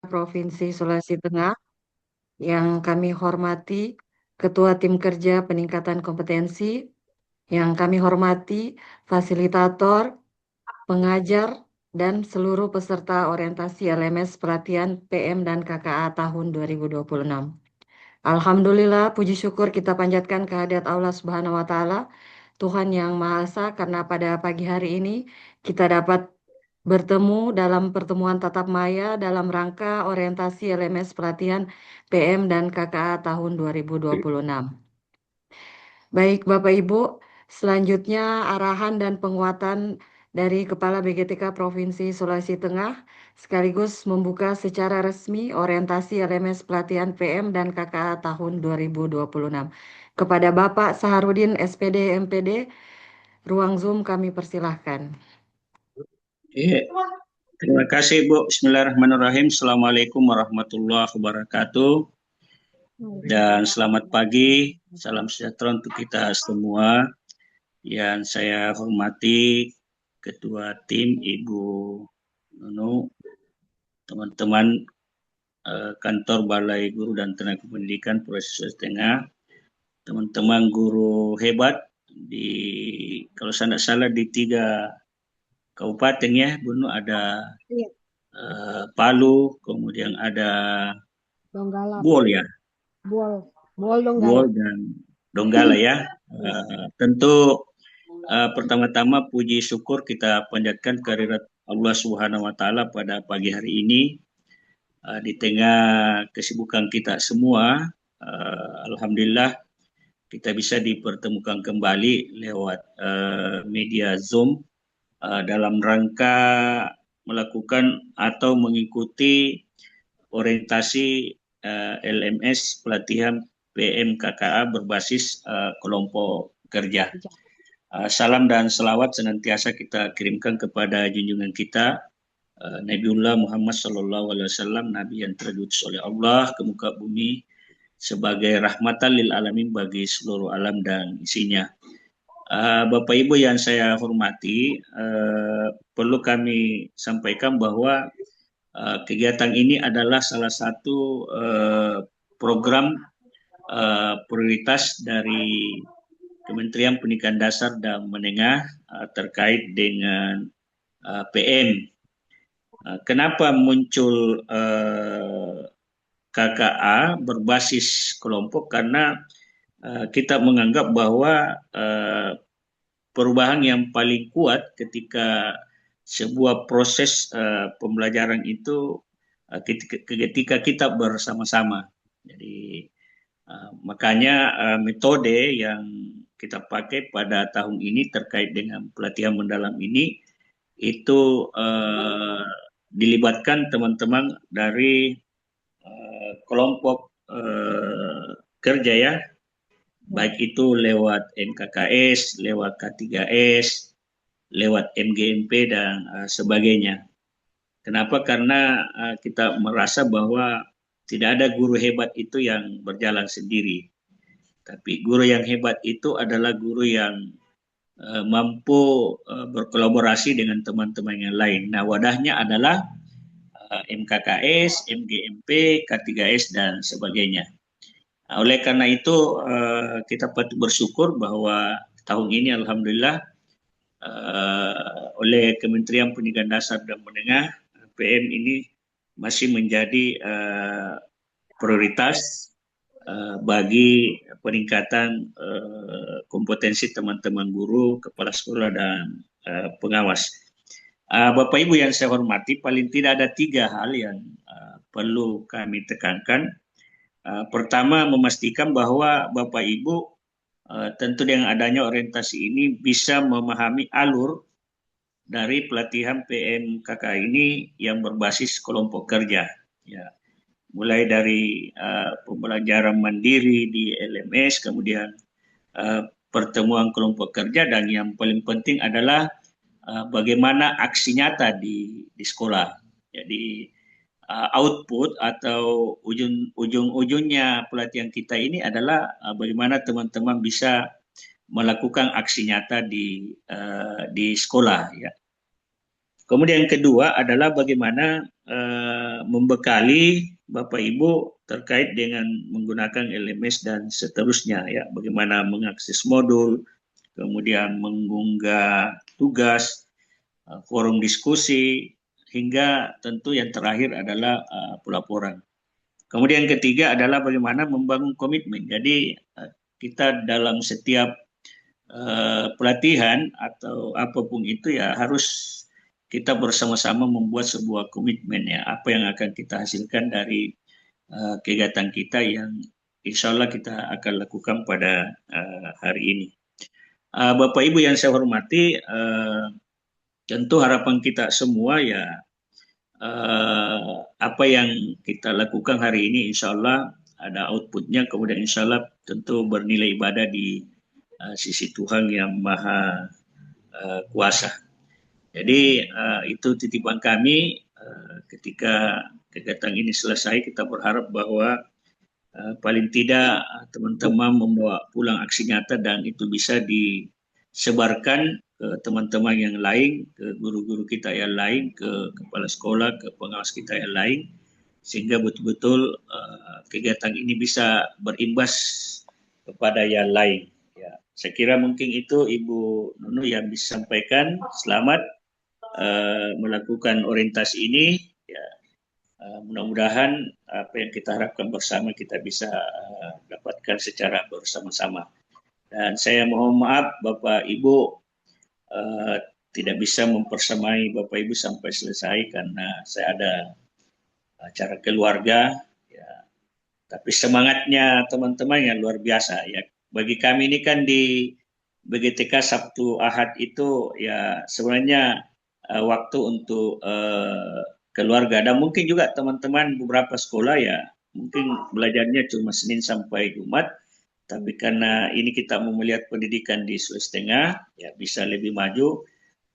Provinsi Sulawesi Tengah yang kami hormati, Ketua Tim Kerja Peningkatan Kompetensi, yang kami hormati fasilitator, pengajar, dan seluruh peserta orientasi LMS pelatihan PM dan KKA tahun 2026. Alhamdulillah, puji syukur kita panjatkan kehadirat Allah Subhanahu wa Ta'ala, Tuhan yang Maha Esa, karena pada pagi hari ini kita dapat bertemu dalam pertemuan tatap maya dalam rangka orientasi LMS pelatihan PM dan KKA tahun 2026. Baik, Bapak Ibu, selanjutnya arahan dan penguatan dari Kepala BGTK Provinsi Sulawesi Tengah sekaligus membuka secara resmi orientasi LMS pelatihan PM dan KKA tahun 2026. Kepada Bapak Saharudin SPD MPD, ruang Zoom kami persilahkan. Iya, terima kasih Bu. Bismillahirrahmanirrahim. Assalamualaikum warahmatullahi wabarakatuh. Dan selamat pagi, salam sejahtera untuk kita semua. Yang saya hormati Ketua Tim Ibu Nunu, teman-teman kantor Balai Guru dan Tenaga Pendidikan Provinsi Sulawesi Tengah, teman-teman guru hebat di, kalau saya tidak salah, di 3 kabupaten ya, Bunu, ada Palu, kemudian ada Donggala, Buol ya, Buol Donggala. Buol dan Donggala ya. Tentu pertama-tama puji syukur kita panjatkan kehadirat Allah Subhanahu wa Ta'ala pada pagi hari ini di tengah kesibukan kita semua. Alhamdulillah kita bisa dipertemukan kembali lewat media Zoom dalam rangka melakukan atau mengikuti orientasi LMS pelatihan PMKKA berbasis kelompok kerja. Salam dan selawat senantiasa kita kirimkan kepada junjungan kita Nabiullah Muhammad SAW, Nabi yang terdiutus oleh Allah ke muka bumi sebagai rahmatan lil alamin bagi seluruh alam dan isinya. Bapak Ibu yang saya hormati, perlu kami sampaikan bahwa kegiatan ini adalah salah satu program prioritas dari Kementerian Pendidikan Dasar dan Menengah terkait dengan PM. Kenapa muncul KKA berbasis kelompok? Karena kita menganggap bahwa perubahan yang paling kuat ketika sebuah proses pembelajaran itu ketika kita bersama-sama. Jadi makanya metode yang kita pakai pada tahun ini terkait dengan pelatihan mendalam ini itu dilibatkan teman-teman dari kelompok kerja ya, baik itu lewat MKKS, lewat K3S, lewat MGMP dan sebagainya. Kenapa? Karena kita merasa bahwa tidak ada guru hebat itu yang berjalan sendiri. Tapi guru yang hebat itu adalah guru yang mampu berkolaborasi dengan teman-teman yang lain. Nah, wadahnya adalah MKKS, MGMP, K3S, dan sebagainya. Nah, oleh karena itu, kita patut bersyukur bahwa tahun ini Alhamdulillah oleh Kementerian Pendidikan Dasar dan Menengah, PM ini masih menjadi prioritas bagi peningkatan kompetensi teman-teman guru, kepala sekolah, dan pengawas. Bapak Ibu yang saya hormati, paling tidak ada 3 hal yang perlu kami tekankan. Pertama, memastikan bahwa Bapak Ibu tentu dengan adanya orientasi ini bisa memahami alur dari pelatihan PMKK ini yang berbasis kelompok kerja. Ya. Mulai dari pembelajaran mandiri di LMS, kemudian pertemuan kelompok kerja, dan yang paling penting adalah bagaimana aksi nyata di sekolah. Jadi output atau ujung-ujungnya pelatihan kita ini adalah bagaimana teman-teman bisa melakukan aksi nyata di sekolah. Ya. Kemudian yang kedua adalah bagaimana membekali Bapak Ibu terkait dengan menggunakan LMS dan seterusnya ya, bagaimana mengakses modul, kemudian mengunggah tugas, forum diskusi, hingga tentu yang terakhir adalah pelaporan. Kemudian ketiga adalah bagaimana membangun komitmen. Jadi kita dalam setiap pelatihan atau apapun itu ya harus kita bersama-sama membuat sebuah komitmen ya, apa yang akan kita hasilkan dari kegiatan kita yang insya Allah kita akan lakukan pada hari ini. Bapak Ibu yang saya hormati, tentu harapan kita semua ya apa yang kita lakukan hari ini insya Allah ada outputnya, kemudian insya Allah tentu bernilai ibadah di sisi Tuhan yang Maha Kuasa. Jadi itu titipan kami, ketika kegiatan ini selesai kita berharap bahwa paling tidak teman-teman membawa pulang aksi nyata dan itu bisa disebarkan ke teman-teman yang lain, ke guru-guru kita yang lain, ke kepala sekolah, ke pengawas kita yang lain, sehingga betul-betul kegiatan ini bisa berimbas kepada yang lain. Ya, saya kira mungkin itu Ibu Nunu yang bisa sampaikan. Selamat melakukan orientasi ini. Ya, mudah-mudahan apa yang kita harapkan bersama kita bisa dapatkan secara bersama-sama. Dan saya mohon maaf Bapak Ibu tidak bisa mempersamai Bapak Ibu sampai selesai karena saya ada acara keluarga. Ya. Tapi semangatnya teman-teman yang luar biasa. Ya. Bagi kami ini kan di BGTK Sabtu Ahad itu ya sebenarnya waktu untuk keluarga, dan mungkin juga teman-teman beberapa sekolah ya mungkin belajarnya cuma Senin sampai Jumat, tapi karena ini kita mau melihat pendidikan di Sulawesi Tengah ya bisa lebih maju,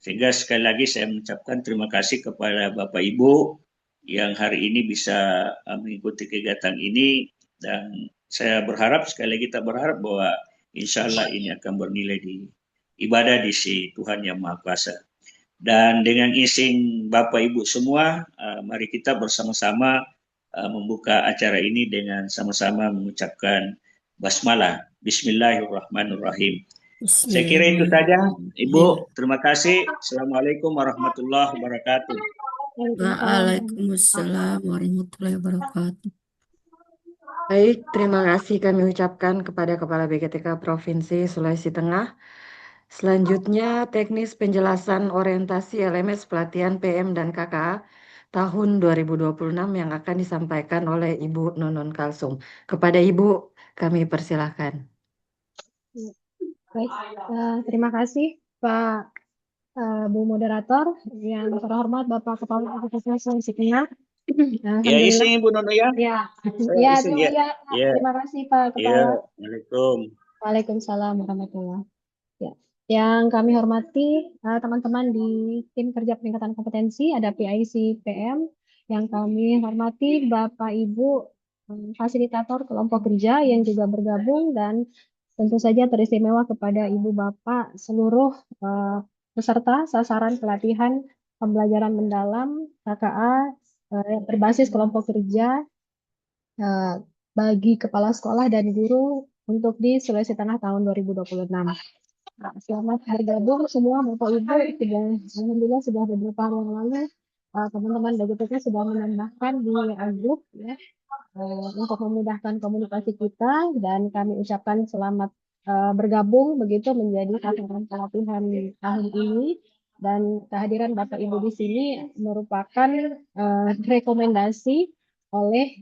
sehingga sekali lagi saya mengucapkan terima kasih kepada Bapak Ibu yang hari ini bisa mengikuti kegiatan ini, dan saya berharap sekali lagi kita berharap bahwa insya Allah ini akan bernilai di ibadah di si Tuhan yang Maha Kuasa. Dan dengan izin Bapak Ibu semua, mari kita bersama-sama membuka acara ini dengan sama-sama mengucapkan basmalah. Bismillahirrahmanirrahim. Saya kira itu saja, Ibu. Terima kasih. Assalamualaikum warahmatullahi wabarakatuh. Waalaikumsalam warahmatullahi wabarakatuh. Baik, terima kasih kami ucapkan kepada Kepala BGTK Provinsi Sulawesi Tengah. Selanjutnya, teknis penjelasan orientasi LMS pelatihan PM dan KKA tahun 2026 yang akan disampaikan oleh Ibu Nunun Kalsum. Kepada Ibu, kami persilahkan. Baik, terima kasih Pak Bu Moderator, yang terhormat Bapak Kepala Provinsi Sulawesi Tengah. Ya, izin Ibu Nono ya. Ya, terima kasih Pak Kepala. Assalamualaikum. Waalaikumsalam warahmatullahi. Ya. Yang kami hormati teman-teman di tim kerja peningkatan kompetensi, ada PIC PM, yang kami hormati Bapak Ibu fasilitator kelompok kerja yang juga bergabung, dan tentu saja teristimewa kepada Ibu Bapak seluruh peserta sasaran pelatihan pembelajaran mendalam KKA berbasis kelompok kerja bagi kepala sekolah dan guru untuk di Sulawesi Tengah tahun 2026. Selamat bergabung semua Bapak Ibu. Alhamdulillah sudah beberapa hari yang lalu teman-teman BGTK sudah menambahkan di grup ya, untuk memudahkan komunikasi kita, dan kami ucapkan selamat bergabung begitu menjadi sasaran pelatihan tahun ini, dan kehadiran Bapak Ibu di sini merupakan rekomendasi oleh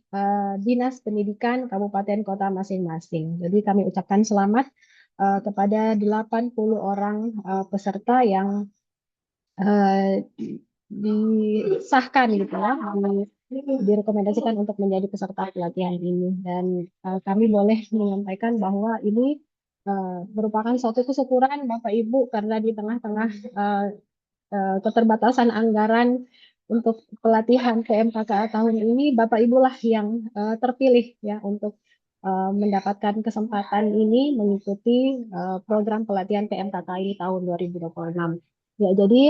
Dinas Pendidikan Kabupaten Kota masing-masing. Jadi kami ucapkan selamat kepada 80 orang peserta yang disahkan gitu ya, direkomendasikan untuk menjadi peserta pelatihan ini. Dan kami boleh menyampaikan bahwa ini merupakan suatu kesyukuran Bapak Ibu, karena di tengah-tengah keterbatasan anggaran untuk pelatihan PMKKA tahun ini, Bapak Ibu lah yang terpilih ya untuk mendapatkan kesempatan ini mengikuti program pelatihan PMKK ini tahun 2026. Ya, jadi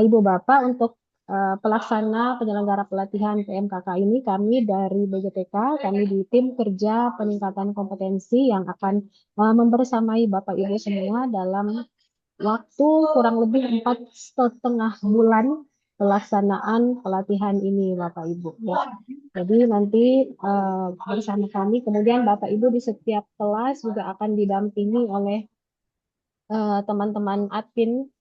Ibu Bapak, untuk pelaksana penyelenggara pelatihan PMKK ini kami dari BGTK, kami di tim kerja peningkatan kompetensi yang akan membersamai Bapak Ibu semua dalam waktu kurang lebih 4,5 bulan pelaksanaan pelatihan ini Bapak Ibu. Ya. Jadi nanti bersama kami, kemudian Bapak Ibu di setiap kelas juga akan didampingi oleh teman-teman admin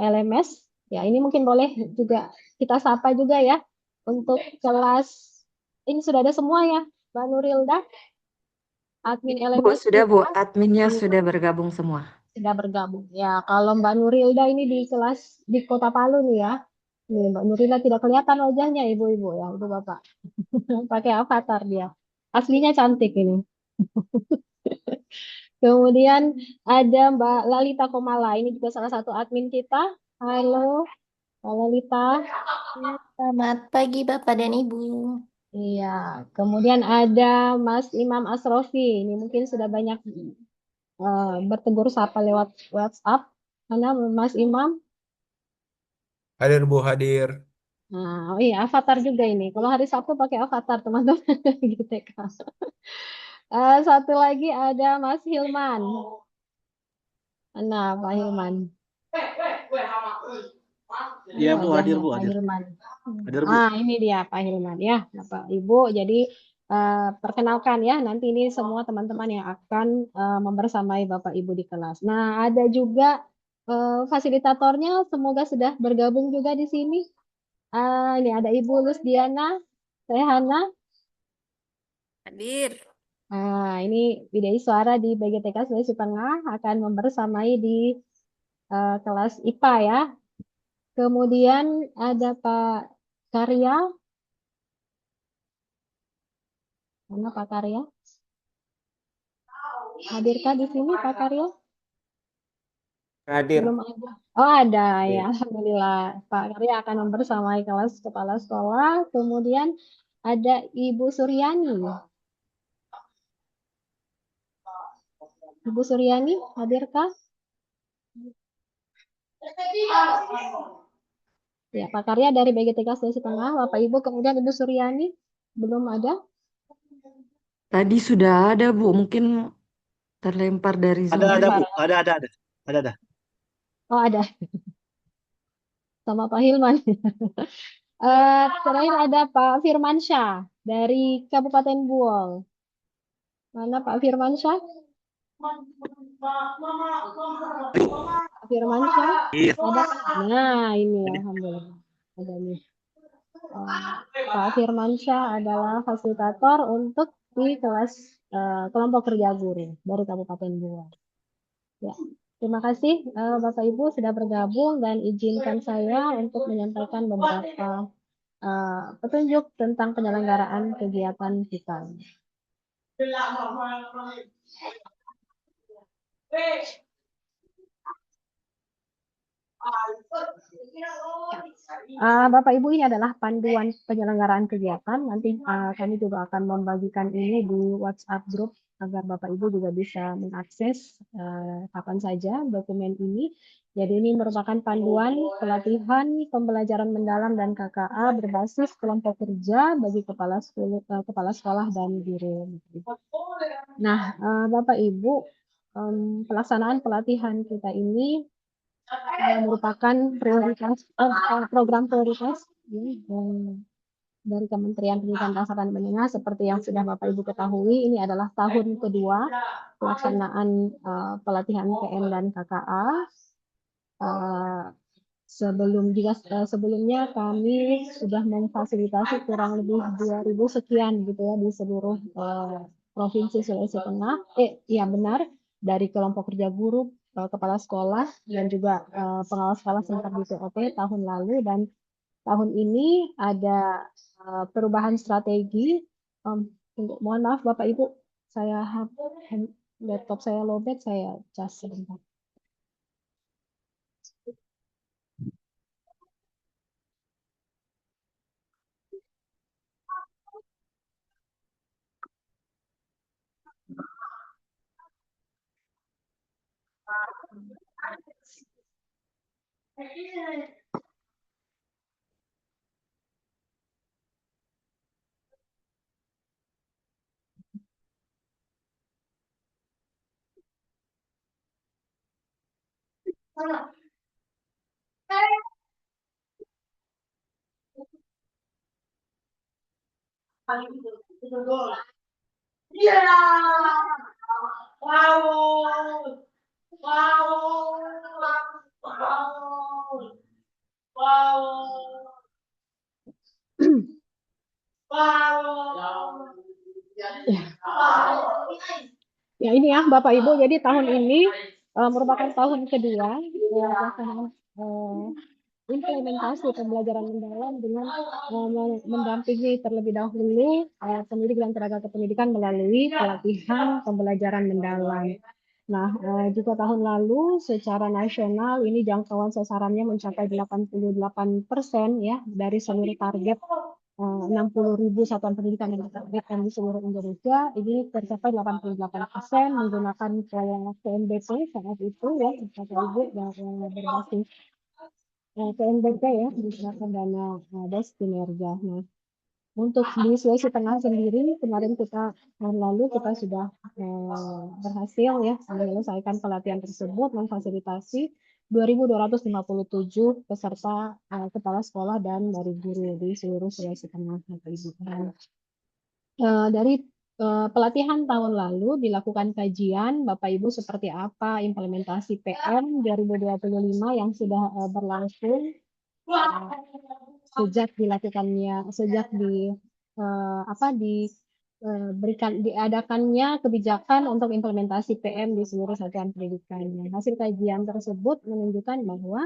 LMS. Ya, ini mungkin boleh juga kita sapa juga ya untuk kelas ini sudah ada semua ya, Mbak Nurilda, admin Bu, LMS sudah Bu, kita adminnya sudah bergabung semua. sudah bergabung. Ya, kalau Mbak Nurilda ini di kelas di Kota Palu nih ya. Nih, Mbak Nurilda tidak kelihatan wajahnya ibu-ibu ya, ibu bapak. Pakai avatar dia. Aslinya cantik ini. Kemudian ada Mbak Lalita Komala, ini juga salah satu admin kita. Halo, Mbak Lalita. Selamat pagi Bapak dan Ibu. Iya, kemudian ada Mas Imam Asrofi. Ini mungkin sudah banyak bertegur sapa lewat WhatsApp. Mana Mas Imam? Hadir Bu, hadir. Nah, oh iya, avatar juga ini. Kalau hari Sabtu pakai avatar, teman-teman. Gitu kan. Satu lagi ada Mas Hilman. Nah, Pak Hilman. Iya Bu, hadir Wajahnya Bu, Pak hadir. Hilman. Hadir Bu. Ini dia Pak Hilman ya, Bapak Ibu. Jadi perkenalkan ya, nanti ini semua teman-teman yang akan membersamai Bapak Ibu di kelas. Nah, ada juga fasilitatornya, semoga sudah bergabung juga di sini. Ini ada Ibu Lusdiana, saya Hana. Hadir. Ini Widai Suara di BGTK Sulawesi Tengah akan membersamai di kelas IPA ya. Kemudian ada Pak Karya. Mana Pak Karya? Hadirkah di sini Pak Karya? Hadir. Belum ada. Oh ada ya, Hadir. Alhamdulillah. Pak Karya akan membersamai kelas kepala sekolah. Kemudian ada Ibu Suryani. Ibu Suryani, hadirkah? Ya, Pak Karya dari BGTK Sulawesi Tengah, Bapak Ibu, kemudian Ibu Suryani belum ada. Tadi sudah ada Bu, mungkin terlempar dari Zoom. Ada Bu, ada. Oh ada, sama Pak Hilman. Terakhir ada Pak Firmansyah dari Kabupaten Buol. Mana Pak Firmansyah? Pak Firmansyah? Iya. Ada? Nah, ini alhamdulillah. Ada nih. Pak Firmansyah adalah fasilitator untuk di kelas kelompok kerja guru dari Kabupaten Buol. Ya, terima kasih Bapak Ibu sudah bergabung dan izinkan saya untuk menyampaikan beberapa petunjuk tentang penyelenggaraan kegiatan kita. Bapak Ibu, ini adalah panduan penyelenggaraan kegiatan. Nanti kami juga akan membagikan ini di WhatsApp group agar Bapak Ibu juga bisa mengakses kapan saja dokumen ini. Jadi ini merupakan panduan pelatihan pembelajaran mendalam dan KKA berbasis kelompok kerja bagi kepala sekolah dan guru. Nah, Bapak Ibu, pelaksanaan pelatihan kita ini merupakan prioritas program prioritas dari Kementerian Pendidikan Dasar dan Menengah. Seperti yang sudah Bapak Ibu ketahui, ini adalah tahun kedua pelaksanaan pelatihan PM dan KKA. Sebelumnya kami sudah memfasilitasi kurang lebih 2.000 sekian gitu ya di seluruh Provinsi Sulawesi Tengah. Iya benar, dari kelompok kerja guru, kepala sekolah dan juga pengawas sekolah sempat di TOT tahun lalu, dan tahun ini ada perubahan strategi. Mohon maaf Bapak Ibu, saya laptop saya lowbat, saya cas sebentar. Ya ini ya Bapak Ibu, jadi tahun ini merupakan tahun kedua pelaksanaan implementasi pembelajaran mendalam dengan mendampingi terlebih dahulu pendidik dan tenaga kependidikan melalui pelatihan pembelajaran mendalam. Nah, jika tahun lalu secara nasional ini jangkauan sasarannya mencapai 88% ya dari seluruh target 60.000 satuan pendidikan yang ditargetkan di seluruh Indonesia, ini tercapai 88% menggunakan PMBP saat itu ya, Bapak Ibu, berbasis PMBP ya, menggunakan dana des kinerja. Nah, untuk di Sulawesi Tengah sendiri, kemarin tahun lalu kita sudah berhasil ya menyelesaikan pelatihan tersebut, memfasilitasi 2.257 peserta kepala sekolah dan dari guru di seluruh Sulawesi Tengah, Bapak Ibu. Dari pelatihan tahun lalu dilakukan kajian Bapak Ibu seperti apa implementasi PM 2025 yang sudah berlangsung sejak diadakannya kebijakan untuk implementasi PM di seluruh satuan pendidikan. Hasil kajian tersebut menunjukkan bahwa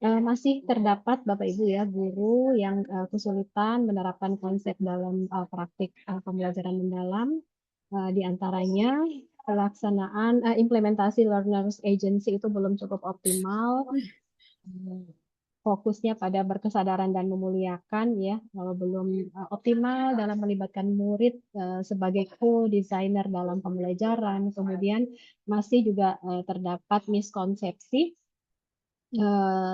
masih terdapat Bapak Ibu ya guru yang kesulitan menerapkan konsep dalam praktik pembelajaran mendalam, di antaranya pelaksanaan implementasi learners agency itu belum cukup optimal. Fokusnya pada berkesadaran dan memuliakan ya, kalau belum optimal dalam melibatkan murid sebagai co-designer dalam pembelajaran. Kemudian masih juga terdapat miskonsepsi,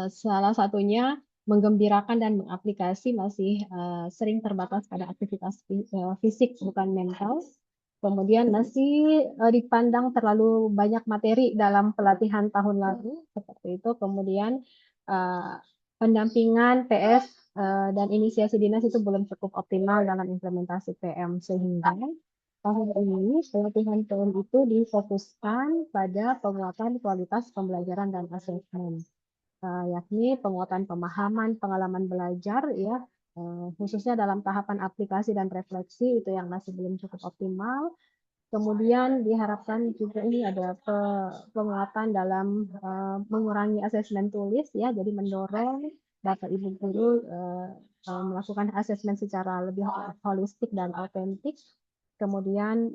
salah satunya menggembirakan dan mengaplikasi masih sering terbatas pada aktivitas fisik bukan mental. Kemudian masih dipandang terlalu banyak materi dalam pelatihan tahun lalu seperti itu. Kemudian pendampingan PS dan inisiasi dinas itu belum cukup optimal dalam implementasi PM, sehingga tahun ini pelatihan PM itu difokuskan pada penguatan kualitas pembelajaran dan asesmen, yakni penguatan pemahaman, pengalaman belajar ya, khususnya dalam tahapan aplikasi dan refleksi itu yang masih belum cukup optimal. Kemudian diharapkan juga ini ada penguatan dalam mengurangi asesmen tulis ya, jadi mendorong Bapak Ibu guru melakukan asesmen secara lebih holistik dan autentik. Kemudian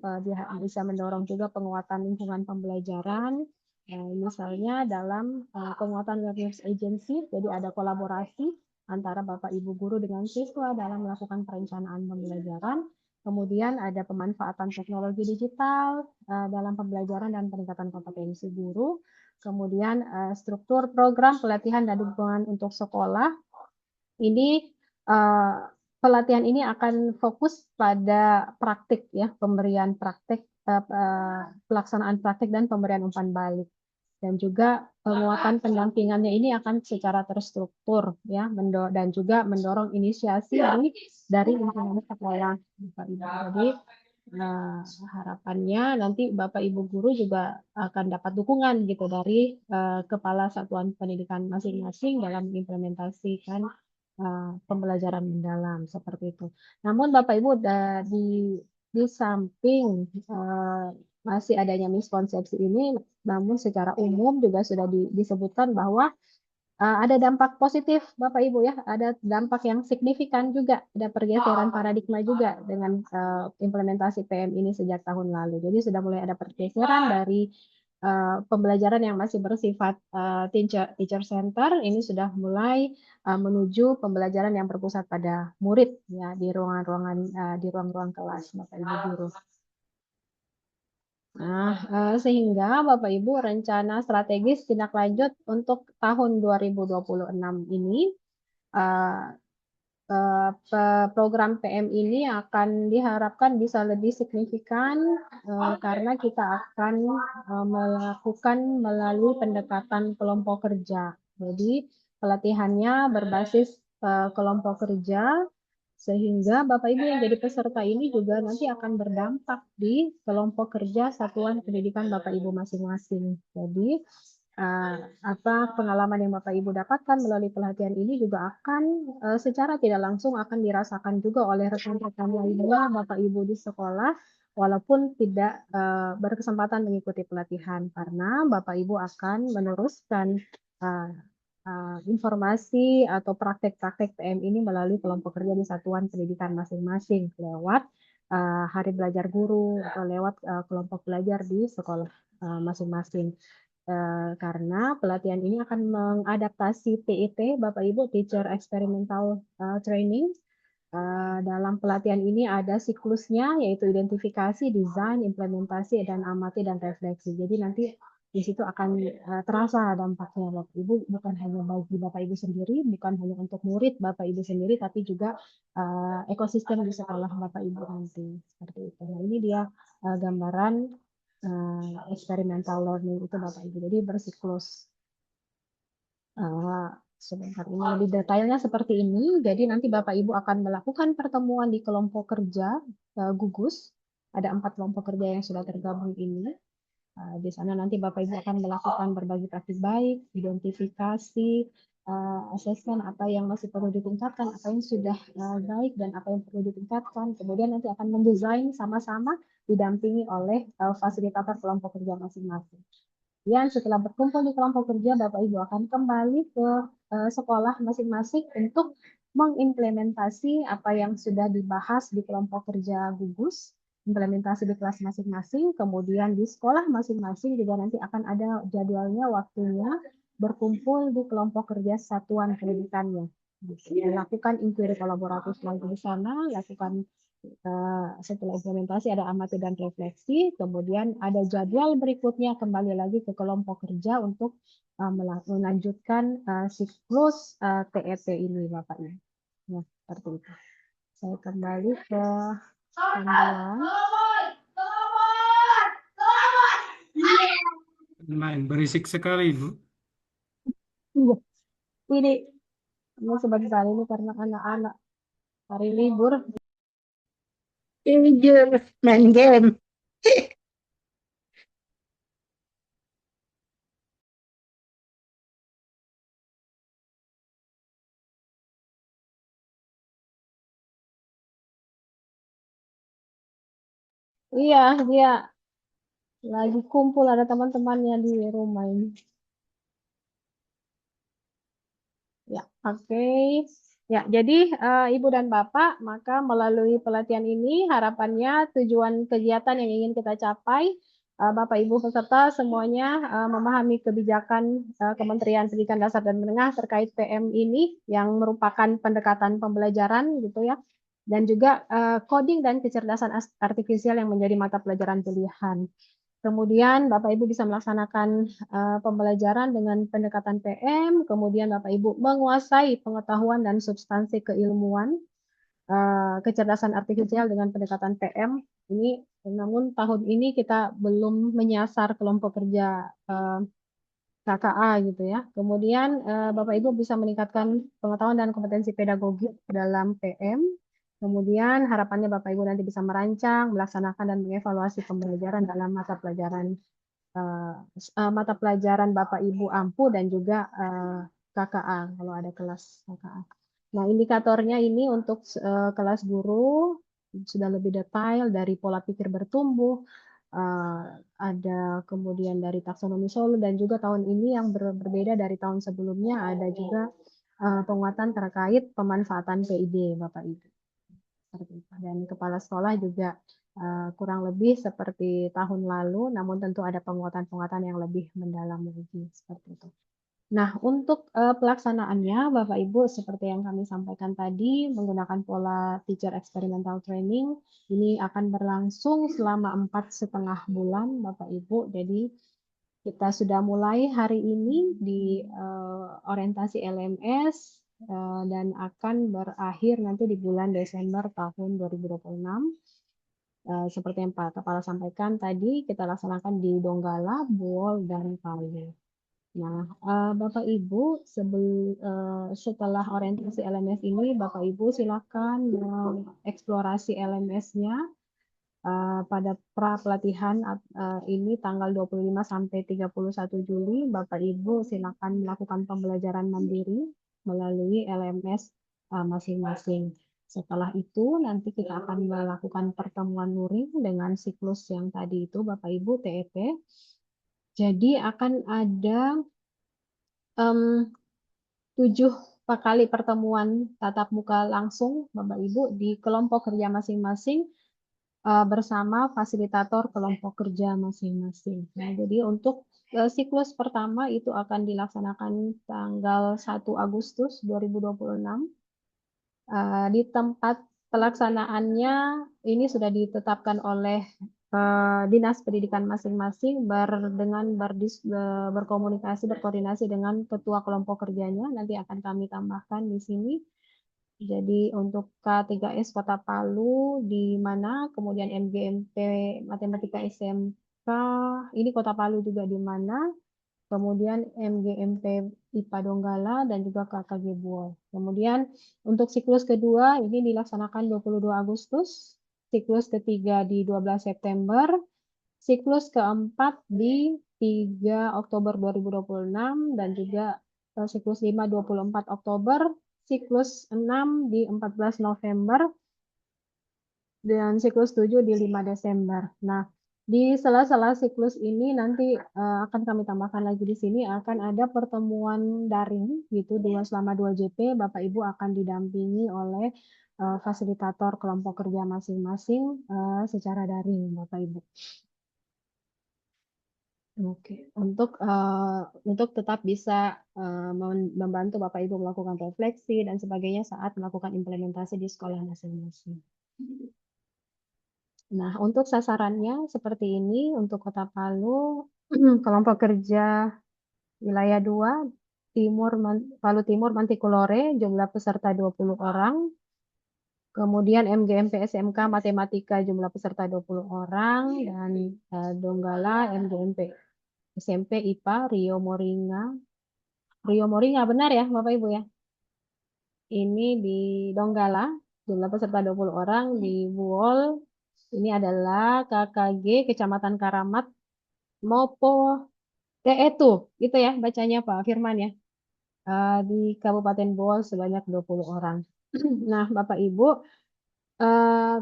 bisa mendorong juga penguatan lingkungan pembelajaran, misalnya dalam penguatan learners agency, jadi ada kolaborasi antara Bapak Ibu guru dengan siswa dalam melakukan perencanaan pembelajaran. Kemudian ada pemanfaatan teknologi digital dalam pembelajaran dan peningkatan kompetensi guru. Kemudian struktur program pelatihan dan dukungan untuk sekolah. Ini pelatihan ini akan fokus pada praktik ya, pemberian praktik, pelaksanaan praktik dan pemberian umpan balik. Dan juga penguatan pendampingannya ini akan secara terstruktur ya, dan juga mendorong inisiasi dari lingkungan sekolah, Bapak Ibu. Jadi harapannya nanti Bapak Ibu guru juga akan dapat dukungan gitu dari kepala satuan pendidikan masing-masing dalam implementasikan pembelajaran mendalam seperti itu. Namun Bapak Ibu di samping masih adanya miskonsepsi ini, namun secara umum juga sudah disebutkan bahwa ada dampak positif Bapak Ibu ya, ada dampak yang signifikan juga, ada pergeseran paradigma juga dengan implementasi PM ini sejak tahun lalu. Jadi sudah mulai ada pergeseran dari pembelajaran yang masih bersifat teacher center, ini sudah mulai menuju pembelajaran yang berpusat pada murid ya, di ruang-ruang kelas Bapak Ibu guru. Nah, sehingga Bapak Ibu rencana strategis tindak lanjut untuk tahun 2026 ini program PM ini akan diharapkan bisa lebih signifikan karena kita akan melakukan melalui pendekatan kelompok kerja. Jadi pelatihannya berbasis kelompok kerja sehingga Bapak Ibu yang jadi peserta ini juga nanti akan berdampak di kelompok kerja satuan pendidikan Bapak Ibu masing-masing. Jadi pengalaman yang Bapak Ibu dapatkan melalui pelatihan ini juga akan secara tidak langsung akan dirasakan juga oleh rekan-rekan lainnya Bapak Ibu di sekolah walaupun tidak berkesempatan mengikuti pelatihan karena Bapak Ibu akan meneruskan informasi atau praktek-praktek PM ini melalui kelompok kerja di satuan pendidikan masing-masing lewat hari belajar guru atau lewat kelompok belajar di sekolah masing-masing. Karena pelatihan ini akan mengadaptasi TET, Bapak Ibu, Teacher Experimental Training. Dalam pelatihan ini ada siklusnya, yaitu identifikasi, desain, implementasi, dan amati, dan refleksi. Jadi nanti di situ akan terasa dampaknya Bapak Ibu, bukan hanya bagi Bapak Ibu sendiri, bukan hanya untuk murid Bapak Ibu sendiri, tapi juga ekosistem di sekolah Bapak Ibu nanti. Seperti itu. Nah, ini dia gambaran experimental learning itu Bapak Ibu. Jadi bersiklus. Sebentar, ini lebih detailnya seperti ini. Jadi nanti Bapak Ibu akan melakukan pertemuan di kelompok kerja gugus. Ada 4 kelompok kerja yang sudah tergabung ini. Di sana nanti Bapak Ibu akan melakukan berbagi praktik baik, identifikasi, asesmen apa yang masih perlu ditingkatkan, apa yang sudah baik dan apa yang perlu ditingkatkan. Kemudian nanti akan mendesain sama-sama didampingi oleh fasilitator kelompok kerja masing-masing. Dan setelah berkumpul di kelompok kerja, Bapak Ibu akan kembali ke sekolah masing-masing untuk mengimplementasi apa yang sudah dibahas di kelompok kerja gugus, implementasi di kelas masing-masing, kemudian di sekolah masing-masing juga nanti akan ada jadwalnya, waktunya berkumpul di kelompok kerja satuan pendidikannya. Lakukan inquiry kolaboratif lagi di sana, lakukan setelah implementasi ada amati dan refleksi, kemudian ada jadwal berikutnya kembali lagi ke kelompok kerja untuk melanjutkan siklus TET ini Bapak Ibu. Ya, seperti itu. Saya kembali ke panduan. Main berisik sekali, Bu. Ini sebentar ini karena anak-anak hari libur. Main game. Iya, dia lagi kumpul, ada teman-temannya di rumah ini. Ya, oke. Ya, jadi Ibu dan Bapak, maka melalui pelatihan ini harapannya tujuan kegiatan yang ingin kita capai, Bapak Ibu peserta semuanya memahami kebijakan Kementerian Pendidikan Dasar dan Menengah terkait PM ini yang merupakan pendekatan pembelajaran gitu ya. Dan juga coding dan kecerdasan artifisial yang menjadi mata pelajaran pilihan. Kemudian Bapak Ibu bisa melaksanakan pembelajaran dengan pendekatan PM, kemudian Bapak Ibu menguasai pengetahuan dan substansi keilmuan, kecerdasan artifisial dengan pendekatan PM. Ini namun tahun ini kita belum menyasar kelompok kerja KKA gitu ya. Kemudian Bapak Ibu bisa meningkatkan pengetahuan dan kompetensi pedagogik dalam PM. Kemudian harapannya Bapak Ibu nanti bisa merancang, melaksanakan dan mengevaluasi pembelajaran dalam mata pelajaran Bapak Ibu AMPU dan juga KKA kalau ada kelas KKA. Nah, indikatornya ini untuk kelas guru sudah lebih detail dari pola pikir bertumbuh, ada kemudian dari taksonomi Solo dan juga tahun ini yang berbeda dari tahun sebelumnya ada juga penguatan terkait pemanfaatan PID Bapak Ibu. Dan kepala sekolah juga kurang lebih seperti tahun lalu, namun tentu ada penguatan-penguatan yang lebih mendalam lagi seperti itu. Nah, untuk pelaksanaannya, Bapak Ibu, seperti yang kami sampaikan tadi, menggunakan pola Teacher Experimental Training, ini akan berlangsung selama 4,5 bulan, Bapak Ibu. Jadi, kita sudah mulai hari ini di orientasi LMS, dan akan berakhir nanti di bulan Desember tahun 2026. Seperti yang Pak Kepala sampaikan tadi, kita laksanakan di Donggala, Buol, dan Palu. Nah, Bapak Ibu, setelah orientasi LMS ini, Bapak Ibu silakan mengeksplorasi LMS-nya pada pra pelatihan ini tanggal 25 sampai 31 Juli. Bapak Ibu silakan melakukan pembelajaran mandiri melalui LMS masing-masing. Setelah itu nanti kita akan melakukan pertemuan luring dengan siklus yang tadi itu Bapak Ibu TEP. Jadi akan ada 7 kali pertemuan tatap muka langsung Bapak Ibu di kelompok kerja masing-masing bersama fasilitator kelompok kerja masing-masing. Nah, jadi untuk siklus pertama itu akan dilaksanakan tanggal 1 Agustus 2026. Di tempat pelaksanaannya ini sudah ditetapkan oleh Dinas Pendidikan masing-masing berkomunikasi, berkoordinasi dengan ketua kelompok kerjanya. Nanti akan kami tambahkan di sini. Jadi untuk K3S Kota Palu di mana, kemudian MGMP Matematika SMK ini Kota Palu juga di mana, kemudian MGMP IPA Donggala dan juga KKG Buol. Kemudian untuk siklus kedua ini dilaksanakan 22 Agustus, siklus ketiga di 12 September, siklus keempat di 3 Oktober 2026 dan juga siklus 5 24 Oktober, siklus 6 di 14 November, dan siklus 7 di 5 Desember. Nah, di sela-sela siklus ini nanti akan kami tambahkan lagi di sini akan ada pertemuan daring gitu selama 2 JP. Bapak Ibu akan didampingi oleh fasilitator kelompok kerja masing-masing secara daring Bapak Ibu. Oke, untuk tetap bisa membantu Bapak Ibu melakukan refleksi dan sebagainya saat melakukan implementasi di sekolah masing-masing. Nah, untuk sasarannya seperti ini untuk Kota Palu, kelompok kerja wilayah 2, Palu Timur Mantikulore, jumlah peserta 20 orang. Kemudian MGMP SMK Matematika jumlah peserta 20 orang dan Donggala MGMP SMP IPA Rio Moringa benar ya Bapak Ibu ya. Ini di Donggala jumlah peserta 20 orang, di Buol ini adalah KKG Kecamatan Karamat Mopo itu gitu ya bacanya Pak Firman ya. Di Kabupaten Buol sebanyak 20 orang. Nah, Bapak Ibu,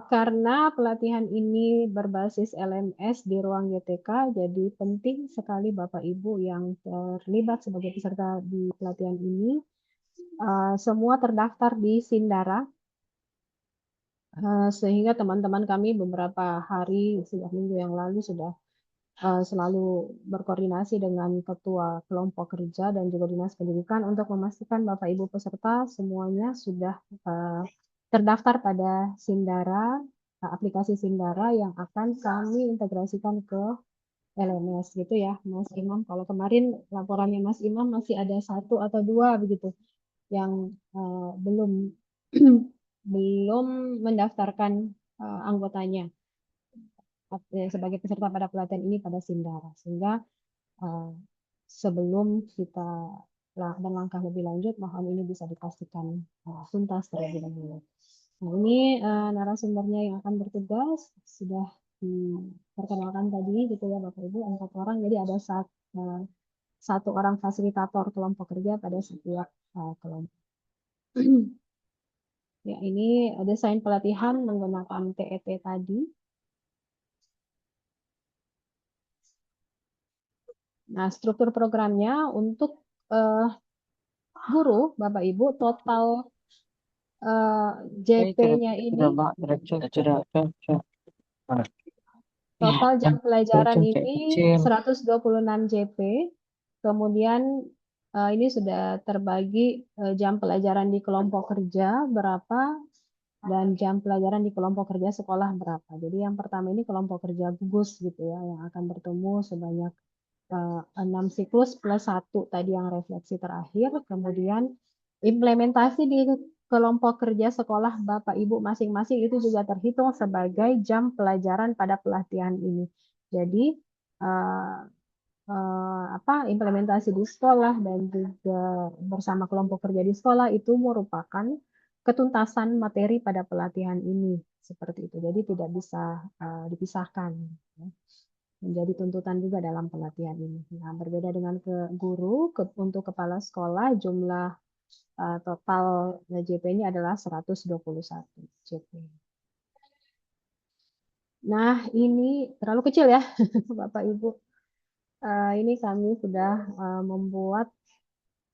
karena pelatihan ini berbasis LMS di ruang GTK, jadi penting sekali Bapak Ibu yang terlibat sebagai peserta di pelatihan ini, semua terdaftar di Sindara, sehingga teman-teman kami beberapa hari, sudah minggu yang lalu sudah selalu berkoordinasi dengan ketua kelompok kerja dan juga dinas pendidikan untuk memastikan Bapak Ibu peserta semuanya sudah terdaftar pada Sindara, aplikasi Sindara yang akan kami integrasikan ke LMS gitu ya Mas Imam. Kalau kemarin laporannya Mas Imam masih ada 1 atau 2 begitu yang belum belum mendaftarkan anggotanya sebagai peserta pada pelatihan ini pada Sindara, sehingga sebelum kita berlangkah lebih lanjut mohon ini bisa dipastikan tuntas terlebih dahulu. Nah, ini narasumbernya yang akan bertugas sudah diperkenalkan tadi gitu ya Bapak Ibu, 4 orang, jadi ada 1 orang fasilitator kelompok kerja pada setiap kelompok. Ya, ini desain pelatihan menggunakan TET tadi. Nah, struktur programnya untuk guru, Bapak Ibu, total JP-nya ini, total jam pelajaran ini 126 JP. Kemudian ini sudah terbagi jam pelajaran di kelompok kerja berapa dan jam pelajaran di kelompok kerja sekolah berapa. Jadi yang pertama ini kelompok kerja gugus gitu ya, yang akan bertemu sebanyak 6 siklus plus 1 tadi yang refleksi terakhir. Kemudian implementasi di kelompok kerja sekolah Bapak Ibu masing-masing itu juga terhitung sebagai jam pelajaran pada pelatihan ini. Jadi implementasi di sekolah dan juga bersama kelompok kerja di sekolah itu merupakan ketuntasan materi pada pelatihan ini seperti itu. Jadi tidak bisa dipisahkan. Ya. Menjadi tuntutan juga dalam pelatihan ini. Nah, berbeda dengan guru, untuk kepala sekolah jumlah total JP-nya adalah 121 JP. Nah, ini terlalu kecil ya, Bapak Ibu. Ini kami sudah membuat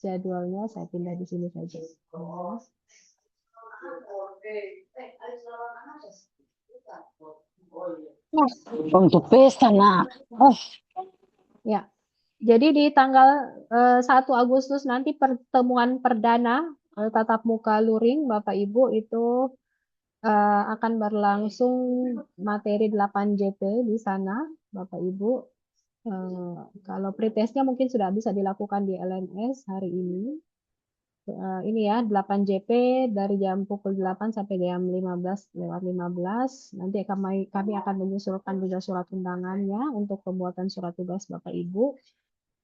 jadwalnya, saya pindah di sini saja. Untuk pesta, nak. Oh. Ya, jadi di tanggal 1 Agustus nanti pertemuan perdana tatap muka luring Bapak Ibu itu akan berlangsung materi 8 JP di sana Bapak Ibu. Kalau pretestnya mungkin sudah bisa dilakukan di LMS hari ini. Ini ya 8 JP dari jam pukul 8 sampai jam 15:15. Nanti kami akan menyusulkan juga surat undangannya untuk pembuatan surat tugas Bapak Ibu.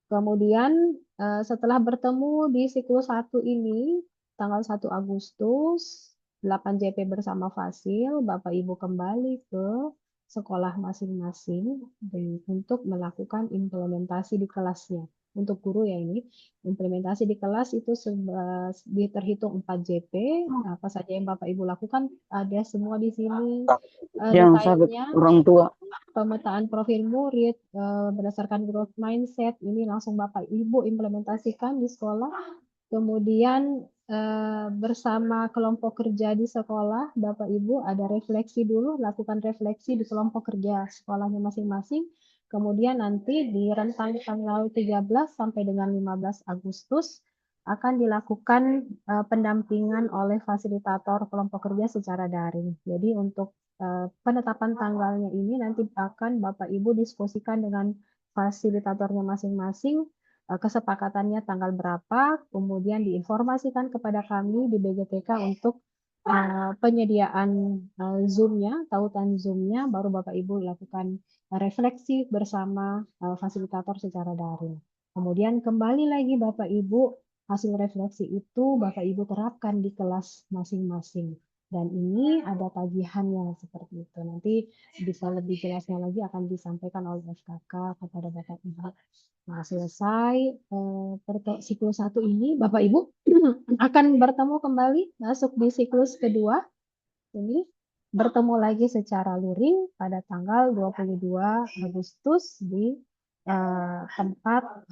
Kemudian setelah bertemu di siklus 1 ini tanggal 1 Agustus 8 JP bersama Fasil, Bapak Ibu kembali ke sekolah masing-masing untuk melakukan implementasi di kelasnya. Untuk guru ya ini, implementasi di kelas itu terhitung 4 JP. Apa saja yang Bapak Ibu lakukan ada semua di sini. Yang sakit Detailnya, orang tua. pemetaan profil murid berdasarkan growth mindset ini langsung Bapak Ibu implementasikan di sekolah. Kemudian bersama kelompok kerja di sekolah, Bapak Ibu ada refleksi dulu, lakukan refleksi di kelompok kerja sekolahnya masing-masing. Kemudian nanti di rentang tanggal 13 sampai dengan 15 Agustus akan dilakukan pendampingan oleh fasilitator kelompok kerja secara daring. Jadi untuk penetapan tanggalnya ini nanti akan Bapak Ibu diskusikan dengan fasilitatornya masing-masing, kesepakatannya tanggal berapa, kemudian diinformasikan kepada kami di BGTK untuk penyediaan Zoom-nya, tautan Zoom-nya, baru Bapak Ibu lakukan refleksi bersama fasilitator secara daring. Kemudian kembali lagi Bapak Ibu, hasil refleksi itu Bapak Ibu terapkan di kelas masing-masing. Dan ini ada tagihannya seperti itu. Nanti bisa lebih jelasnya lagi akan disampaikan oleh FKK kepada Bapak Ibu. Nah, selesai siklus 1 ini, Bapak Ibu akan bertemu kembali masuk di siklus kedua. Ini bertemu lagi secara luring pada tanggal 22 Agustus di tempat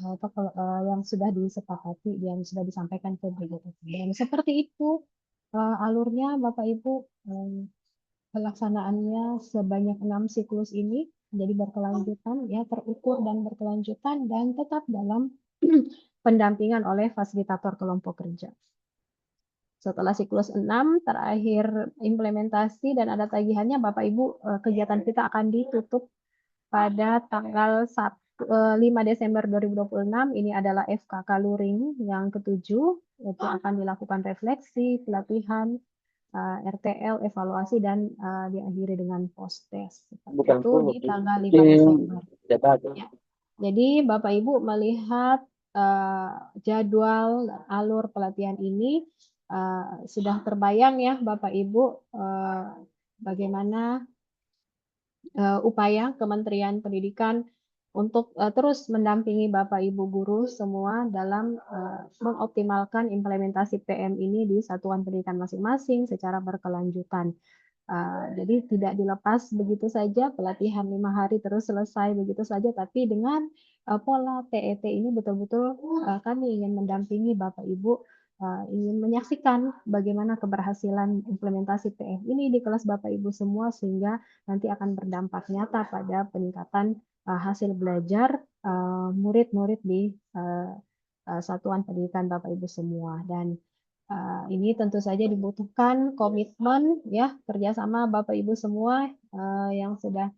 yang sudah disepakati dan sudah disampaikan ke BGTK. Dan seperti itu alurnya Bapak Ibu, pelaksanaannya sebanyak 6 siklus ini jadi berkelanjutan, ya terukur dan berkelanjutan dan tetap dalam pendampingan oleh fasilitator kelompok kerja. Setelah siklus 6 terakhir implementasi dan ada tagihannya, Bapak Ibu kegiatan kita akan ditutup pada tanggal 5 Desember 2026. Ini adalah FKK Luring yang ke-7, itu akan dilakukan refleksi, pelatihan, RTL, evaluasi, dan diakhiri dengan post-test. Itu di tanggal 5 Desember. Ya. Jadi Bapak Ibu melihat jadwal alur pelatihan ini sudah terbayang ya Bapak Ibu bagaimana upaya Kementerian Pendidikan untuk terus mendampingi Bapak Ibu guru semua dalam mengoptimalkan implementasi PM ini di satuan pendidikan masing-masing secara berkelanjutan. Jadi tidak dilepas begitu saja pelatihan 5 hari terus selesai begitu saja, tapi dengan pola TET ini betul-betul kami ingin mendampingi Bapak Ibu, ingin menyaksikan bagaimana keberhasilan implementasi PM ini di kelas Bapak Ibu semua sehingga nanti akan berdampak nyata pada peningkatan hasil belajar murid-murid di satuan pendidikan Bapak Ibu semua. Dan ini tentu saja dibutuhkan komitmen ya kerjasama Bapak Ibu semua yang sudah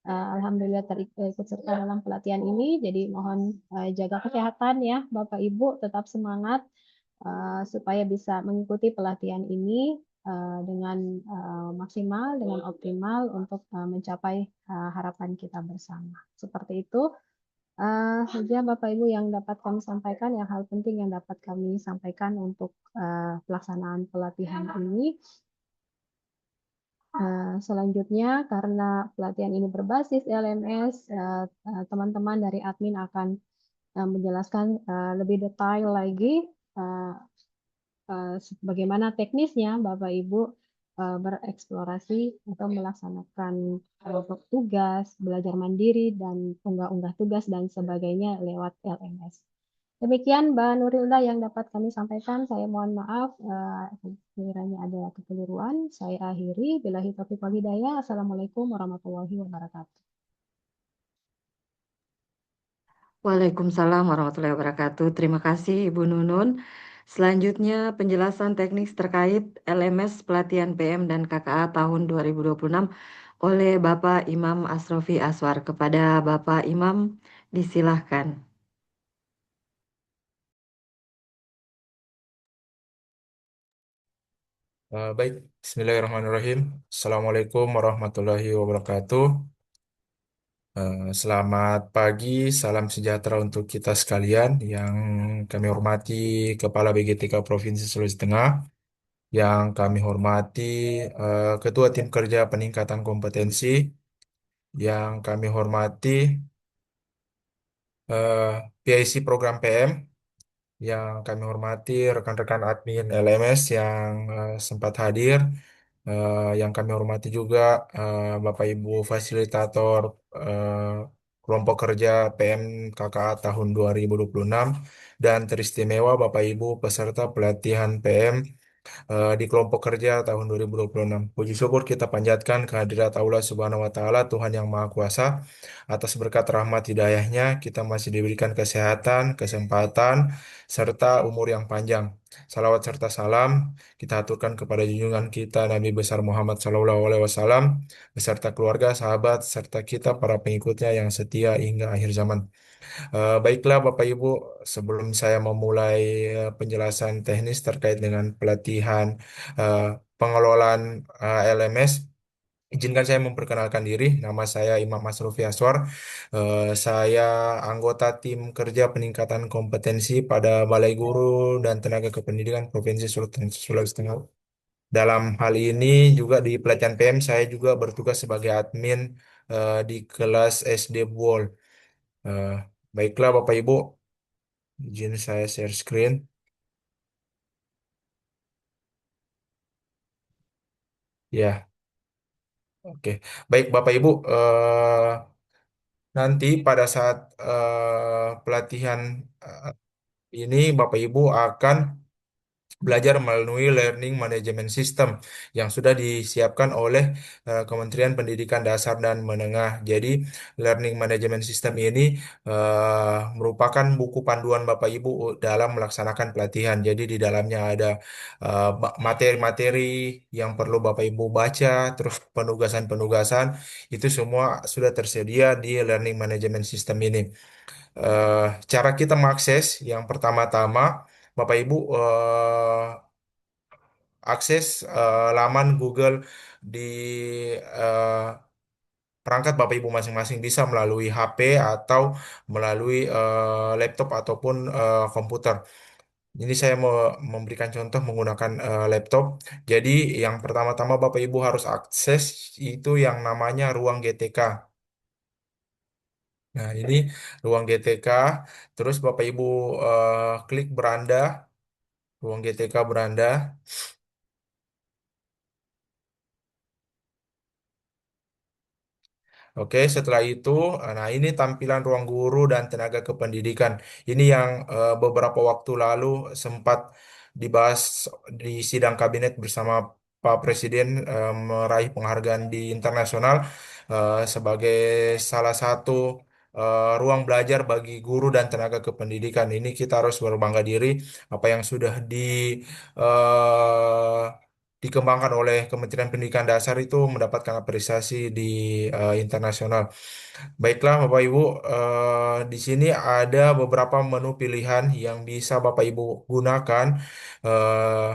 alhamdulillah terikut serta dalam pelatihan ini. Jadi mohon jaga kesehatan ya Bapak Ibu, tetap semangat. supaya bisa mengikuti pelatihan ini dengan maksimal, dengan optimal untuk mencapai harapan kita bersama. Seperti itu saja Bapak Ibu yang dapat kami sampaikan, yang hal penting yang dapat kami sampaikan untuk pelaksanaan pelatihan ini. Selanjutnya, karena pelatihan ini berbasis LMS, teman-teman dari admin akan menjelaskan lebih detail lagi bagaimana teknisnya Bapak Ibu bereksplorasi atau melaksanakan tugas, belajar mandiri, dan unggah-unggah tugas dan sebagainya lewat LMS. Demikian Mbak Nurilda yang dapat kami sampaikan. Saya mohon maaf sekiranya ada kekeliruan. Saya akhiri. Billahi taufiq wal hidayah. Assalamualaikum warahmatullahi wabarakatuh. Waalaikumsalam warahmatullahi wabarakatuh. Terima kasih Ibu Nunun. Selanjutnya penjelasan teknis terkait LMS pelatihan PM dan KKA tahun 2026 oleh Bapak Imam Asrofi Aswar. Kepada Bapak Imam disilahkan. Baik, Bismillahirrahmanirrahim. Assalamualaikum warahmatullahi wabarakatuh. Selamat pagi, salam sejahtera untuk kita sekalian. Yang kami hormati Kepala BGTK Provinsi Sulawesi Tengah, yang kami hormati Ketua Tim Kerja Peningkatan Kompetensi, yang kami hormati PIC Program PM, yang kami hormati rekan-rekan admin LMS yang sempat hadir. Yang kami hormati juga Bapak Ibu fasilitator eh, kelompok kerja PM KKA tahun 2026 dan teristimewa Bapak Ibu peserta pelatihan PM di kelompok kerja tahun 2026. Puji syukur kita panjatkan kehadirat Allah Subhanahu wa taala Tuhan yang Maha Kuasa atas berkat rahmat hidayahnya kita masih diberikan kesehatan, kesempatan serta umur yang panjang. Salawat serta salam kita aturkan kepada junjungan kita Nabi besar Muhammad SAW beserta keluarga, sahabat serta kita para pengikutnya yang setia hingga akhir zaman. Baiklah Bapak Ibu, sebelum saya memulai penjelasan teknis terkait dengan pelatihan eh, pengelolaan LMS, izinkan saya memperkenalkan diri. Nama saya Imam Masrufi Aswar. Saya anggota tim kerja peningkatan kompetensi pada Balai Guru dan Tenaga Kependidikan Provinsi Sulawesi Tengah. Dalam hal ini juga di pelatihan PM saya juga bertugas sebagai admin di kelas SD Buol. Eh, Baiklah Bapak Ibu, izin saya share screen. Ya, oke. Baik Bapak Ibu, nanti pada saat pelatihan ini Bapak Ibu akan belajar melalui Learning Management System yang sudah disiapkan oleh Kementerian Pendidikan Dasar dan Menengah. Jadi, Learning Management System ini merupakan buku panduan Bapak Ibu dalam melaksanakan pelatihan. Jadi, di dalamnya ada materi-materi yang perlu Bapak Ibu baca, terus penugasan-penugasan, itu semua sudah tersedia di Learning Management System ini. Cara kita mengakses yang pertama-tama Bapak Ibu akses laman Google di eh, perangkat Bapak Ibu masing-masing bisa melalui HP atau melalui laptop ataupun komputer. Ini saya mau memberikan contoh menggunakan laptop. Jadi yang pertama-tama Bapak Ibu harus akses itu yang namanya ruang GTK. Nah, ini ruang GTK. Terus Bapak Ibu klik beranda, ruang GTK beranda. Oke, setelah itu, nah ini tampilan ruang guru dan tenaga kependidikan. Ini yang beberapa waktu lalu sempat dibahas di sidang kabinet bersama Pak Presiden meraih penghargaan di internasional sebagai salah satu ruang belajar bagi guru dan tenaga kependidikan. Ini kita harus berbangga diri apa yang sudah di dikembangkan oleh Kementerian Pendidikan Dasar itu mendapatkan apresiasi di internasional. Baiklah Bapak Ibu, di sini ada beberapa menu pilihan yang bisa Bapak Ibu gunakan eh,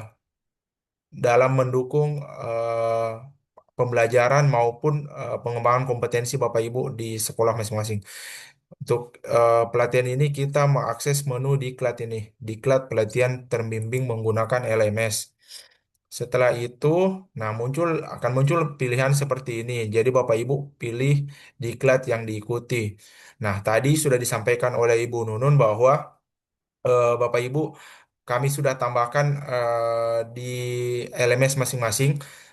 dalam mendukung pembelajaran maupun pengembangan kompetensi Bapak Ibu di sekolah masing-masing. Untuk pelatihan ini kita mengakses menu diklat ini, diklat pelatihan terbimbing menggunakan LMS. Setelah itu, nah akan muncul pilihan seperti ini. Jadi Bapak Ibu pilih diklat yang diikuti. Nah, tadi sudah disampaikan oleh Ibu Nunun bahwa Bapak Ibu kami sudah tambahkan di LMS masing-masing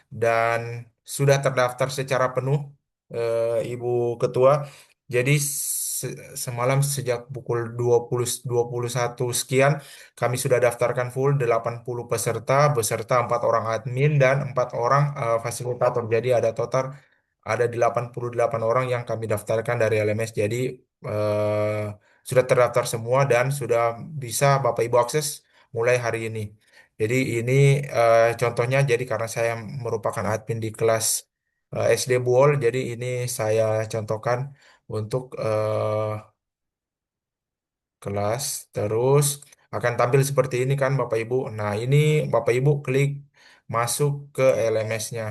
dan sudah terdaftar secara penuh Ibu Ketua. Jadi semalam sejak pukul 20.21 sekian kami sudah daftarkan full 80 peserta beserta 4 orang admin dan 4 orang fasilitator. Jadi ada 88 orang yang kami daftarkan dari LMS. Jadi sudah terdaftar semua dan sudah bisa Bapak Ibu akses mulai hari ini. Jadi ini contohnya, jadi karena saya merupakan admin di kelas SD Buol, jadi ini saya contohkan untuk kelas, terus akan tampil seperti ini kan Bapak Ibu. Nah ini Bapak Ibu klik masuk ke LMS-nya.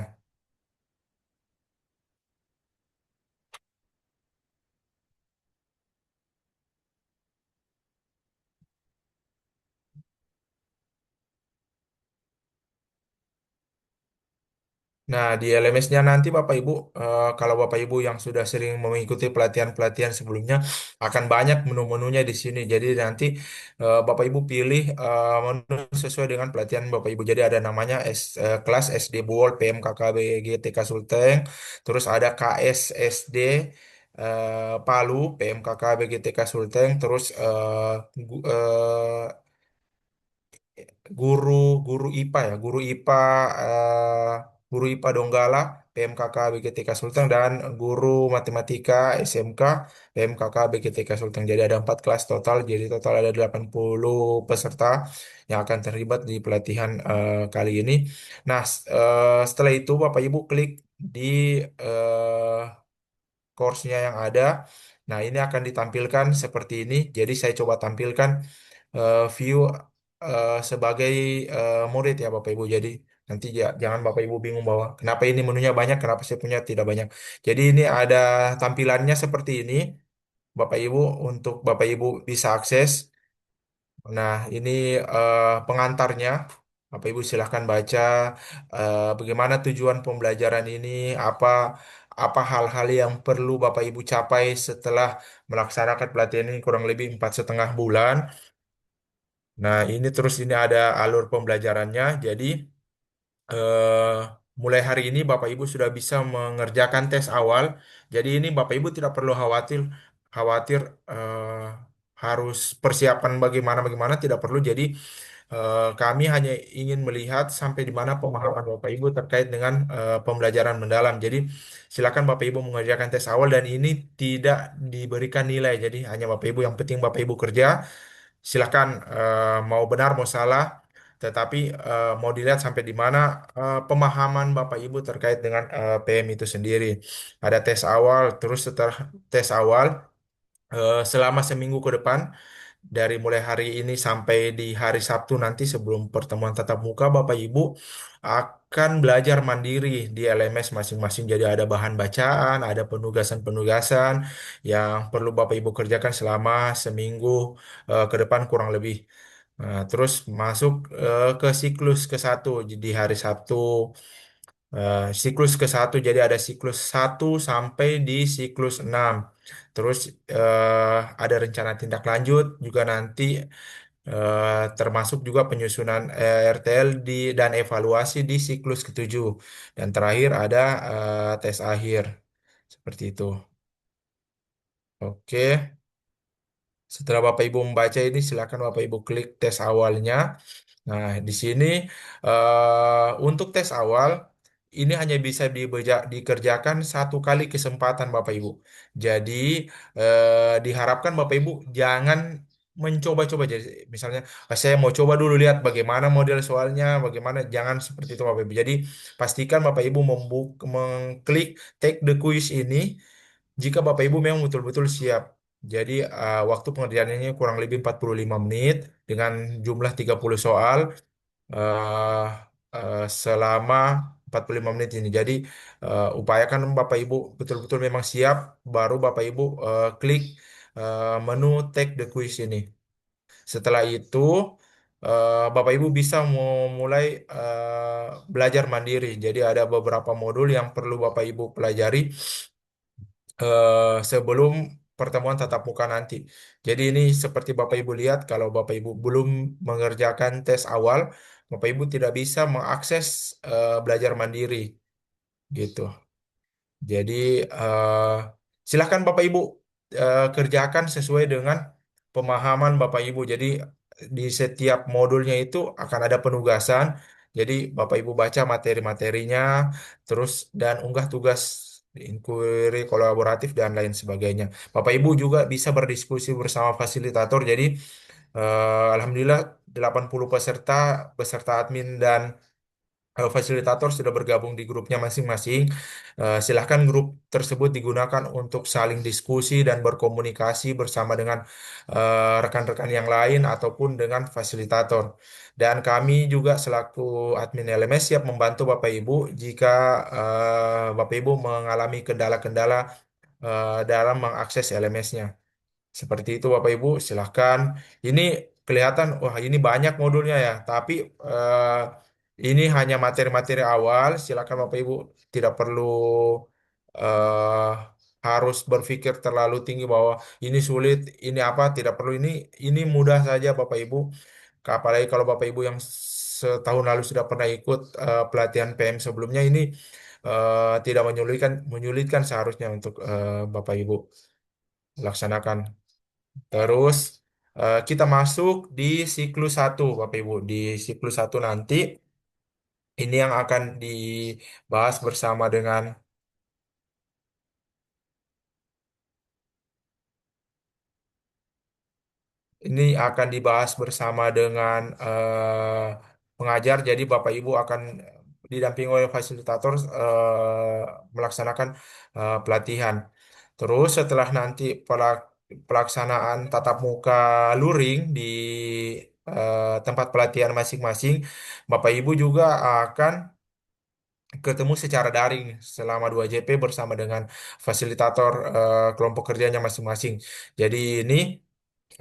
Nah, di LMS-nya nanti Bapak Ibu, kalau Bapak Ibu yang sudah sering mengikuti pelatihan-pelatihan sebelumnya, akan banyak menu-menunya di sini. Jadi nanti Bapak Ibu pilih menu sesuai dengan pelatihan Bapak Ibu. Jadi ada namanya kelas SD Buol PMKKB GTK Sulteng, terus ada KSSD Palu PMKKB GTK Sulteng, terus guru guru IPA ya, eh, guru IPA Donggala PMKK BGTK Sulteng dan guru matematika SMK PMKK BGTK Sulteng. Jadi ada 4 kelas total, jadi total ada 80 peserta yang akan terlibat di pelatihan kali ini. Nah, setelah itu Bapak Ibu klik di course-nya yang ada. Nah, ini akan ditampilkan seperti ini. Jadi saya coba tampilkan view sebagai murid ya Bapak Ibu. Jadi nanti jangan Bapak Ibu bingung bahwa kenapa ini menunya banyak, kenapa saya punya tidak banyak. Jadi ini ada tampilannya seperti ini. Bapak Ibu untuk Bapak Ibu bisa akses. Nah, ini pengantarnya. Bapak Ibu silahkan baca bagaimana tujuan pembelajaran ini, apa apa hal-hal yang perlu Bapak Ibu capai setelah melaksanakan pelatihan ini kurang lebih 4,5 bulan. Nah, ini ada alur pembelajarannya. Jadi eh, mulai hari ini Bapak Ibu sudah bisa mengerjakan tes awal. Jadi ini Bapak Ibu tidak perlu khawatir khawatir harus persiapan bagaimana bagaimana tidak perlu. Jadi kami hanya ingin melihat sampai di mana pemahaman Bapak Ibu terkait dengan pembelajaran mendalam. Jadi silakan Bapak Ibu mengerjakan tes awal dan ini tidak diberikan nilai. Jadi hanya Bapak Ibu yang penting Bapak Ibu kerja. Silakan mau benar mau salah, tetapi mau dilihat sampai di mana pemahaman Bapak Ibu terkait dengan PM itu sendiri. Ada tes awal, terus setelah tes awal selama seminggu ke depan, dari mulai hari ini sampai di hari Sabtu nanti sebelum pertemuan tatap muka, Bapak Ibu akan belajar mandiri di LMS masing-masing. Jadi ada bahan bacaan, ada penugasan-penugasan yang perlu Bapak Ibu kerjakan selama seminggu ke depan kurang lebih. Nah, terus masuk ke siklus ke 1 di hari Sabtu. Siklus ke 1 jadi ada siklus 1 sampai di siklus 6. Terus ada rencana tindak lanjut juga nanti termasuk juga penyusunan RTL dan evaluasi di siklus ke 7. Dan terakhir ada tes akhir. Seperti itu. Oke. Setelah Bapak Ibu membaca ini, silakan Bapak Ibu klik tes awalnya. Nah, di sini untuk tes awal ini hanya bisa dikerjakan 1 kali kesempatan Bapak Ibu. Jadi diharapkan Bapak Ibu jangan mencoba-coba. Jadi misalnya saya mau coba dulu lihat bagaimana model soalnya, bagaimana, jangan seperti itu Bapak Ibu. Jadi pastikan Bapak Ibu mengklik take the quiz ini jika Bapak Ibu memang betul-betul siap. Jadi waktu pengerjaannya kurang lebih 45 menit dengan jumlah 30 soal eh, selama 45 menit ini. Jadi upayakan Bapak Ibu betul-betul memang siap, baru Bapak Ibu klik menu take the quiz ini. Setelah itu Bapak Ibu bisa mulai belajar mandiri. Jadi ada beberapa modul yang perlu Bapak Ibu pelajari sebelum pertemuan tatap muka nanti. Jadi ini seperti Bapak Ibu lihat, kalau Bapak Ibu belum mengerjakan tes awal, Bapak Ibu tidak bisa mengakses belajar mandiri gitu. Jadi silakan Bapak Ibu kerjakan sesuai dengan pemahaman Bapak Ibu. Jadi di setiap modulnya itu akan ada penugasan. Jadi Bapak Ibu baca materi-materinya, terus dan unggah tugas inquiry kolaboratif dan lain sebagainya. Bapak Ibu juga bisa berdiskusi bersama fasilitator. Jadi Alhamdulillah 80 peserta beserta admin dan fasilitator sudah bergabung di grupnya masing-masing. Silahkan grup tersebut digunakan untuk saling diskusi dan berkomunikasi bersama dengan rekan-rekan yang lain ataupun dengan fasilitator. Dan kami juga selaku admin LMS siap membantu Bapak Ibu jika Bapak Ibu mengalami kendala-kendala dalam mengakses LMS-nya. Seperti itu Bapak Ibu, silahkan. Ini kelihatan, wah ini banyak modulnya ya, tapi ini hanya materi-materi awal. Silakan Bapak Ibu, tidak perlu eh, harus berpikir terlalu tinggi bahwa ini sulit, ini apa, tidak perlu. Ini mudah saja Bapak Ibu. Apalagi kalau Bapak Ibu yang setahun lalu sudah pernah ikut pelatihan PM sebelumnya, ini tidak menyulitkan seharusnya untuk Bapak Ibu laksanakan. Terus kita masuk di siklus satu, Bapak Ibu. Di siklus satu nanti ini yang akan dibahas bersama dengan ini akan dibahas bersama dengan pengajar. Jadi Bapak Ibu akan didampingi oleh fasilitator melaksanakan pelatihan. Terus setelah nanti pelaksanaan tatap muka luring di tempat pelatihan masing-masing, Bapak Ibu juga akan ketemu secara daring selama 2 JP bersama dengan fasilitator kelompok kerjanya masing-masing. Jadi ini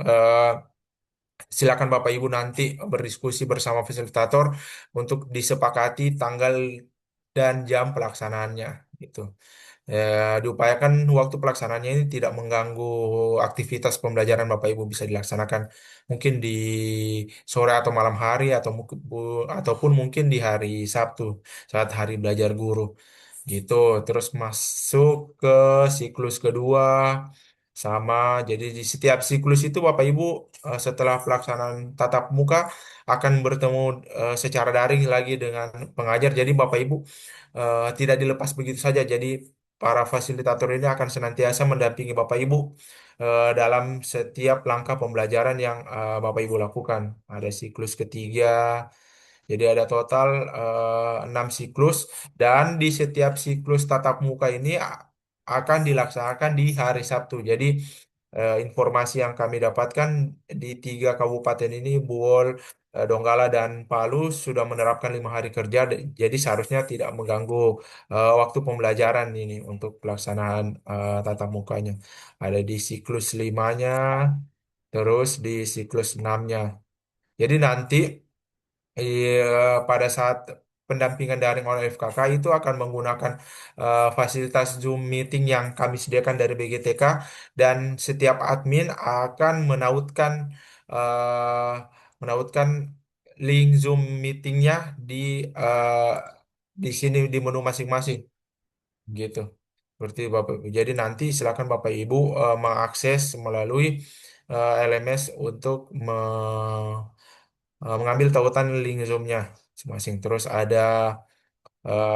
eh, silakan Bapak Ibu nanti berdiskusi bersama fasilitator untuk disepakati tanggal dan jam pelaksanaannya gitu. Diupayakan waktu pelaksanaannya ini tidak mengganggu aktivitas pembelajaran Bapak Ibu, bisa dilaksanakan mungkin di sore atau malam hari atau ataupun mungkin di hari Sabtu saat hari belajar guru gitu. Terus masuk ke siklus kedua sama. Jadi di setiap siklus itu Bapak Ibu setelah pelaksanaan tatap muka akan bertemu secara daring lagi dengan pengajar. Jadi Bapak Ibu tidak dilepas begitu saja. Jadi para fasilitator ini akan senantiasa mendampingi Bapak Ibu dalam setiap langkah pembelajaran yang Bapak Ibu lakukan. Ada siklus ketiga, jadi ada total 6 siklus dan di setiap siklus tatap muka ini akan dilaksanakan di hari Sabtu. Jadi informasi yang kami dapatkan di 3 kabupaten ini, Buol, Donggala, dan Palu sudah menerapkan 5 hari kerja. Jadi seharusnya tidak mengganggu waktu pembelajaran ini untuk pelaksanaan tatap mukanya. Ada di siklus limanya, terus di siklus enamnya. Jadi nanti pada saat pendampingan daring oleh FKK itu akan menggunakan fasilitas Zoom meeting yang kami sediakan dari BGTK, dan setiap admin akan eh, menautkan link Zoom meetingnya eh, di sini di menu masing-masing gitu. Seperti Bapak Ibu. Jadi nanti silakan Bapak Ibu mengakses melalui LMS untuk mengambil tautan link Zoom-nya masing-masing. Terus ada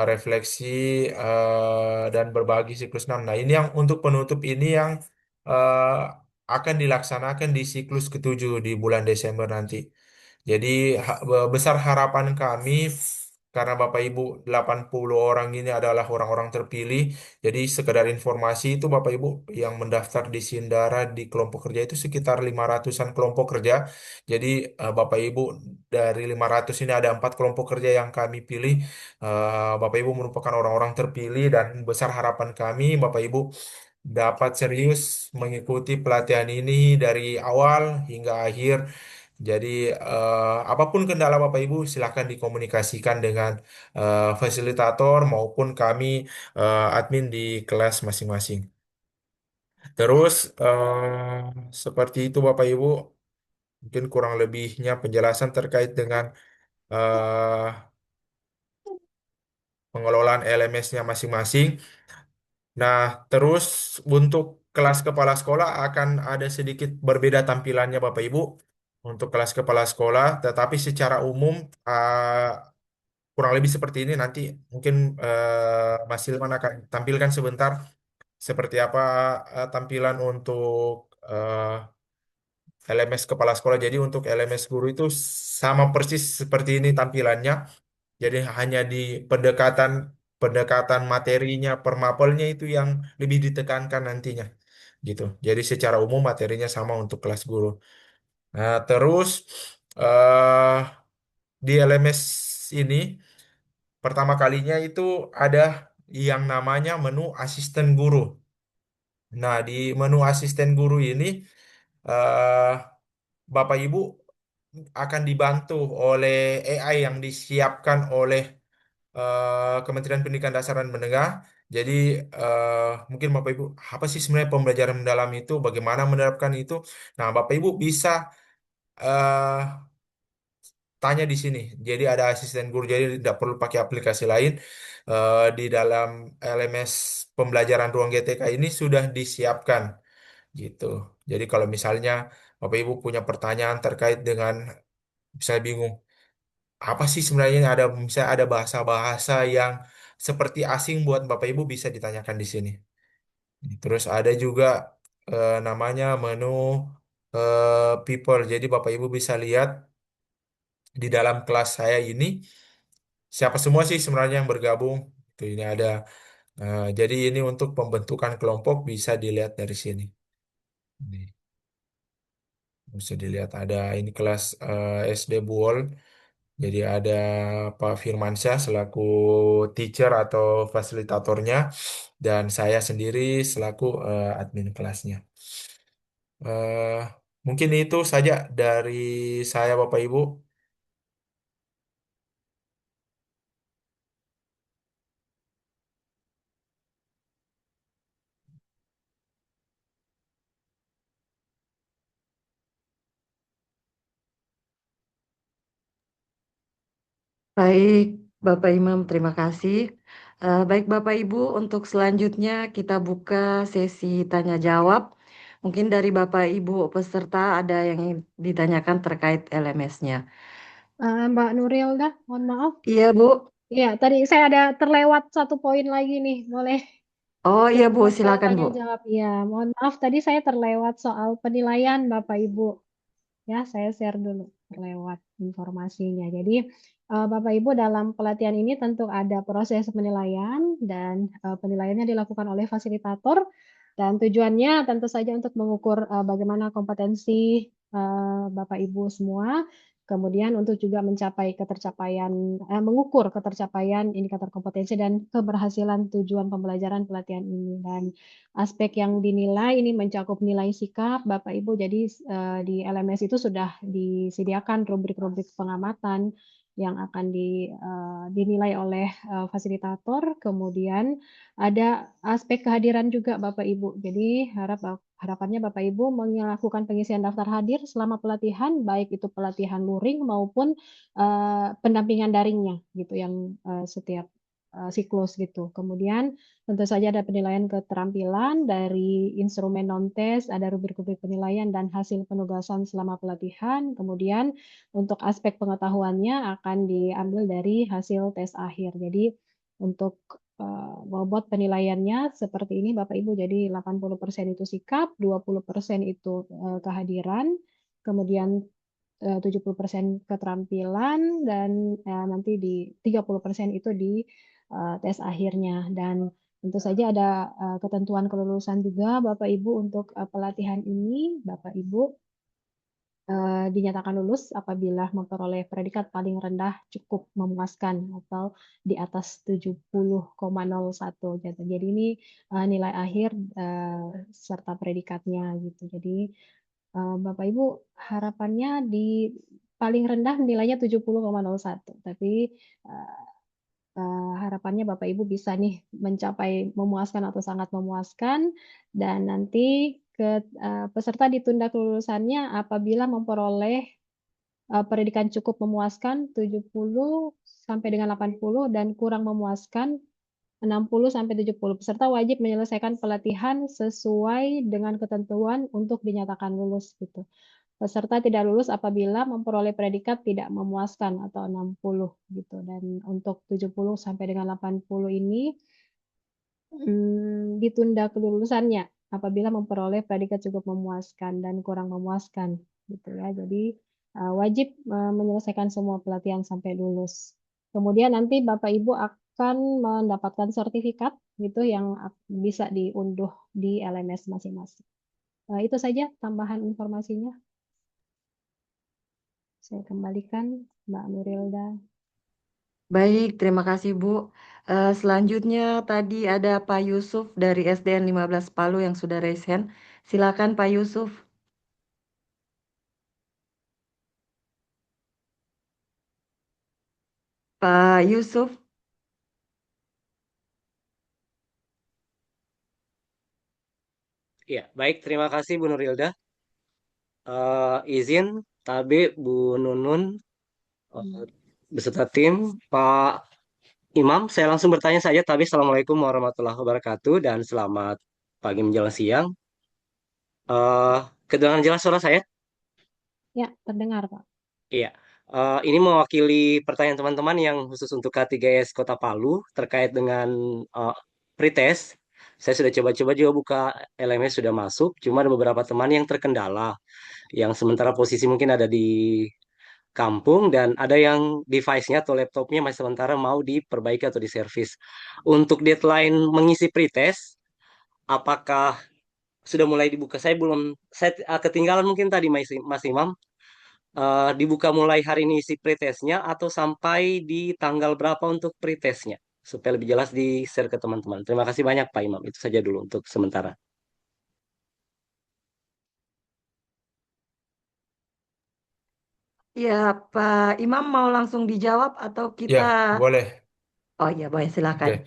refleksi dan berbagi siklus 6. Nah, ini yang untuk penutup ini yang eh, akan dilaksanakan di siklus ketujuh di bulan Desember nanti. Jadi besar harapan kami karena Bapak Ibu 80 orang ini adalah orang-orang terpilih. Jadi sekedar informasi itu Bapak Ibu yang mendaftar di Sindara di kelompok kerja itu sekitar 500-an kelompok kerja. Jadi Bapak Ibu dari 500 ini ada 4 kelompok kerja yang kami pilih. Bapak Ibu merupakan orang-orang terpilih dan besar harapan kami Bapak Ibu dapat serius mengikuti pelatihan ini dari awal hingga akhir. Jadi apapun kendala Bapak Ibu silahkan dikomunikasikan dengan fasilitator maupun kami admin di kelas masing-masing. Terus seperti itu Bapak Ibu, mungkin kurang lebihnya penjelasan terkait dengan eh, pengelolaan LMS-nya masing-masing. Nah, terus untuk kelas kepala sekolah akan ada sedikit berbeda tampilannya Bapak Ibu untuk kelas kepala sekolah, tetapi secara umum kurang lebih seperti ini. Nanti mungkin Mas Silman akan tampilkan sebentar seperti apa tampilan untuk LMS kepala sekolah. Jadi untuk LMS guru itu sama persis seperti ini tampilannya. Jadi hanya di pendekatan pendekatan materinya per mapelnya itu yang lebih ditekankan nantinya gitu. Jadi secara umum materinya sama untuk kelas guru. Nah, terus eh di LMS ini pertama kalinya itu ada yang namanya menu asisten guru. Nah, di menu asisten guru ini eh Bapak Ibu akan dibantu oleh AI yang disiapkan oleh Kementerian Pendidikan Dasar dan Menengah. Jadi mungkin Bapak Ibu, apa sih sebenarnya pembelajaran mendalam itu? Bagaimana menerapkan itu? Nah, Bapak Ibu bisa eh, tanya di sini. Jadi ada asisten guru, jadi tidak perlu pakai aplikasi lain. Di dalam LMS pembelajaran ruang GTK ini sudah disiapkan gitu. Jadi kalau misalnya Bapak Ibu punya pertanyaan terkait dengan misalnya bingung, apa sih sebenarnya yang ada misalnya ada bahasa-bahasa yang seperti asing buat Bapak Ibu bisa ditanyakan di sini. Terus ada juga namanya menu people. Jadi Bapak Ibu bisa lihat di dalam kelas saya ini siapa semua sih sebenarnya yang bergabung. Itu ini ada. Jadi ini untuk pembentukan kelompok bisa dilihat dari sini. Ini bisa dilihat ada ini kelas SD Buol. Jadi ada Pak Firmansyah selaku teacher atau fasilitatornya dan saya sendiri selaku admin kelasnya. Eh, Mungkin itu saja dari saya Bapak Ibu. Baik, Bapak Imam, terima kasih. Baik, Bapak Ibu, untuk selanjutnya kita buka sesi tanya jawab. Mungkin dari Bapak Ibu peserta ada yang ingin ditanyakan terkait LMS-nya. Mbak Nuril dah, mohon maaf. Iya, Bu. Iya, tadi saya ada terlewat satu poin lagi nih, boleh Oh iya, Bu, masuk ke silakan, Bu. tanya jawab. Iya, mohon maaf tadi saya terlewat soal penilaian Bapak Ibu. Ya, saya share dulu lewat informasinya. Jadi, Bapak Ibu dalam pelatihan ini tentu ada proses penilaian dan penilaiannya dilakukan oleh fasilitator dan tujuannya tentu saja untuk mengukur bagaimana kompetensi Bapak Ibu semua. Kemudian untuk juga mencapai ketercapaian, mengukur ketercapaian indikator kompetensi dan keberhasilan tujuan pembelajaran pelatihan ini. Dan aspek yang dinilai ini mencakup nilai sikap Bapak Ibu. Jadi di LMS itu sudah disediakan rubrik-rubrik pengamatan yang akan dinilai oleh fasilitator. Kemudian ada aspek kehadiran juga Bapak Ibu. Jadi harapannya Bapak Ibu melakukan pengisian daftar hadir selama pelatihan, baik itu pelatihan luring maupun pendampingan daringnya gitu yang setiap siklus gitu. Kemudian tentu saja ada penilaian keterampilan dari instrumen non-tes, ada rubrik-rubrik penilaian dan hasil penugasan selama pelatihan. Kemudian untuk aspek pengetahuannya akan diambil dari hasil tes akhir. Jadi untuk bobot penilaiannya seperti ini Bapak Ibu. Jadi 80% itu sikap, 20% itu kehadiran, kemudian 70% keterampilan, dan nanti di 30% itu di tes akhirnya. Dan tentu saja ada ketentuan kelulusan juga Bapak Ibu untuk pelatihan ini. Bapak Ibu dinyatakan lulus apabila memperoleh predikat paling rendah cukup memuaskan atau di atas 70,01 gitu. Jadi ini nilai akhir serta predikatnya gitu. Jadi Bapak Ibu harapannya di paling rendah nilainya 70,01, tapi harapannya Bapak Ibu bisa nih mencapai memuaskan atau sangat memuaskan, dan nanti peserta ditunda kelulusannya apabila memperoleh pendidikan cukup memuaskan 70 sampai dengan 80 dan kurang memuaskan 60 sampai 70. Peserta wajib menyelesaikan pelatihan sesuai dengan ketentuan untuk dinyatakan lulus gitu. Peserta tidak lulus apabila memperoleh predikat tidak memuaskan atau 60 gitu. Dan untuk 70 sampai dengan 80 ini ditunda kelulusannya apabila memperoleh predikat cukup memuaskan dan kurang memuaskan gitu ya. Jadi wajib menyelesaikan semua pelatihan sampai lulus. Kemudian nanti Bapak Ibu akan mendapatkan sertifikat gitu yang bisa diunduh di LMS masing-masing. Itu saja tambahan informasinya. Saya kembalikan Mbak Nurilda. Baik, terima kasih Bu. Selanjutnya tadi ada Pak Yusuf dari SDN 15 Palu yang sudah raise hand. Silakan Pak Yusuf. Pak Yusuf. Ya, baik. Terima kasih Bu Nurilda. Izin Tabe Bu Nunun beserta tim Pak Imam. Saya langsung bertanya saja. Tabe, Assalamualaikum warahmatullahi wabarakatuh dan selamat pagi menjelang siang. Kedengaran jelas suara saya? Ya, terdengar Pak. Iya. Ini mewakili pertanyaan teman-teman yang khusus untuk K3S Kota Palu terkait dengan pretest. Saya sudah coba-coba juga buka LMS sudah masuk, cuma ada beberapa teman yang terkendala, yang sementara posisi mungkin ada di kampung dan ada yang device-nya atau laptopnya masih sementara mau diperbaiki atau diservis. Untuk deadline mengisi pretest, apakah sudah mulai dibuka? Saya belum, saya ketinggalan mungkin tadi Mas Imam. Dibuka mulai hari ini isi pretestnya atau sampai di tanggal berapa untuk pretestnya supaya lebih jelas di share ke teman-teman. Terima kasih banyak Pak Imam. Itu saja dulu untuk sementara. Ya, Pak Imam mau langsung dijawab atau Ya, kita... boleh. Oh iya, boleh Oke, silakan.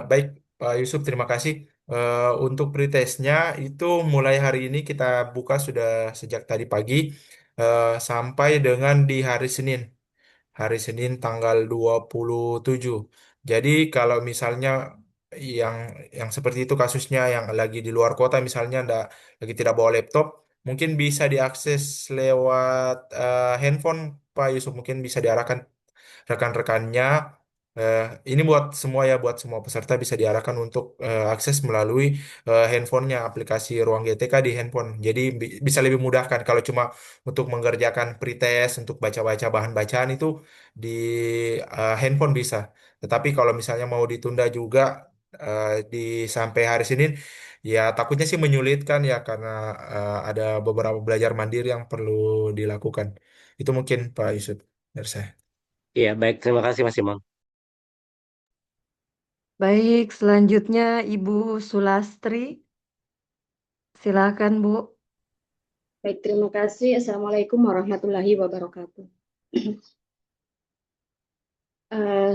Baik Pak Yusuf, terima kasih. Untuk pretestnya itu mulai hari ini kita buka sudah sejak tadi pagi sampai dengan di hari Senin tanggal 27. Jadi kalau misalnya yang yang seperti itu kasusnya yang lagi di luar kota misalnya lagi tidak bawa laptop, mungkin bisa diakses lewat handphone Pak Yusuf, mungkin bisa diarahkan rekan-rekannya. Eh, ini buat semua ya, buat semua peserta bisa diarahkan untuk akses melalui handphonenya, aplikasi Ruang GTK di handphone. Jadi bisa lebih mudahkan kalau cuma untuk mengerjakan pretest, untuk baca-baca bahan bacaan itu di handphone bisa. Tetapi kalau misalnya mau ditunda juga di sampai hari Senin, ya takutnya sih menyulitkan ya karena ada beberapa belajar mandiri yang perlu dilakukan. Itu mungkin Pak Yusuf dari saya. Iya, baik. Terima kasih Mas Imam. Baik, selanjutnya Ibu Sulastri. Silakan Bu. Baik, terima kasih. Assalamualaikum warahmatullahi wabarakatuh.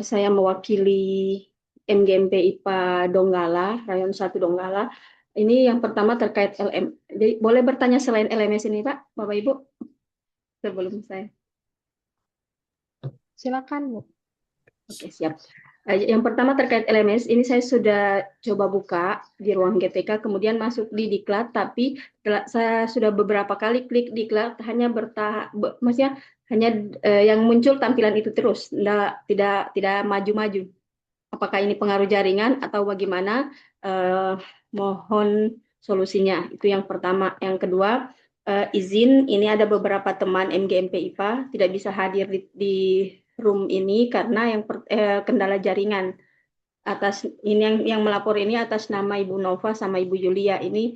Saya mewakili MGMP IPA Donggala, Rayon 1 Donggala. Ini yang pertama terkait LM. Jadi, boleh bertanya selain LMS ini, Pak, Bapak Ibu? Sebelum saya. Silakan Bu. Oke, siap. Yang pertama terkait LMS, ini saya sudah coba buka di ruang GTK, kemudian masuk di Diklat, tapi saya sudah beberapa kali klik Diklat, hanya maksudnya hanya yang muncul tampilan itu terus, tidak maju-maju. apakah ini pengaruh jaringan atau bagaimana? Mohon solusinya. Itu yang pertama. Yang kedua, izin, ini ada beberapa teman MGMP IPA tidak bisa hadir di room ini karena kendala jaringan. Atas ini yang melapor ini atas nama Ibu Nova sama Ibu Yulia. Ini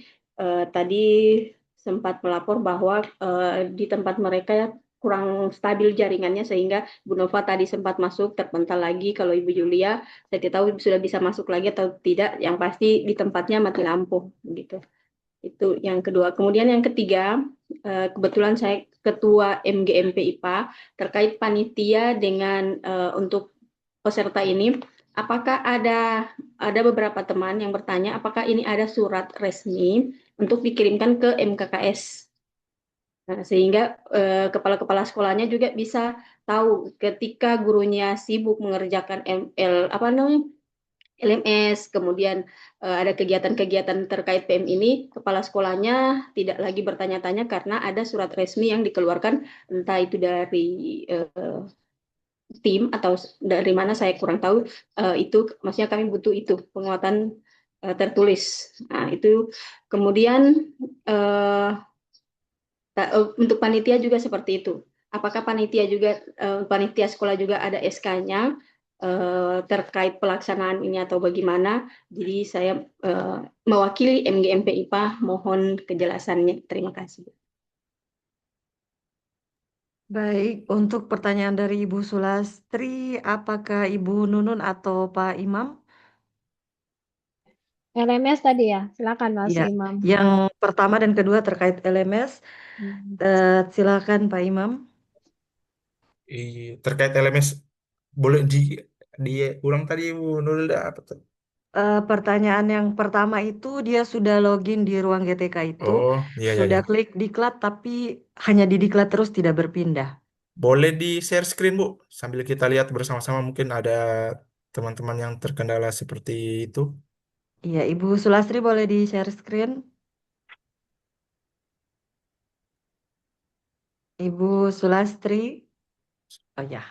tadi sempat melapor bahwa di tempat mereka kurang stabil jaringannya sehingga Bu Nova tadi sempat masuk terpental lagi. Kalau Ibu Yulia saya tidak tahu sudah bisa masuk lagi atau tidak. Yang pasti di tempatnya mati lampu gitu. Itu yang kedua. Kemudian yang ketiga, kebetulan saya ketua MGMP IPA terkait panitia dengan untuk peserta ini. Apakah ada beberapa teman yang bertanya apakah ini ada surat resmi untuk dikirimkan ke MKKS. Nah, sehingga kepala-kepala sekolahnya juga bisa tahu ketika gurunya sibuk mengerjakan LMS, kemudian ada kegiatan-kegiatan terkait PM ini, kepala sekolahnya tidak lagi bertanya-tanya karena ada surat resmi yang dikeluarkan, entah itu dari tim atau dari mana saya kurang tahu, itu maksudnya kami butuh itu penguatan tertulis. Nah, itu kemudian untuk panitia juga seperti itu. Apakah panitia sekolah juga ada SK-nya terkait pelaksanaan ini atau bagaimana? Jadi saya mewakili MGMP IPA mohon kejelasannya. Terima kasih. Baik, untuk pertanyaan dari Ibu Sulastri, apakah Ibu Nunun atau Pak Imam? LMS tadi ya, silakan Mas Ya, Imam. yang pertama dan kedua terkait LMS, silakan Pak Imam. Terkait LMS, boleh diulang tadi Bu Nurul apa tuh? Pertanyaan yang pertama itu dia sudah login di ruang GTK itu, Oh, iya, iya, sudah iya. klik diklat tapi hanya di diklat terus tidak berpindah. Boleh di share screen, Bu, sambil kita lihat bersama-sama mungkin ada teman-teman yang terkendala seperti itu. Iya, Ibu Sulastri boleh di share screen. Ibu Sulastri. Oh ya,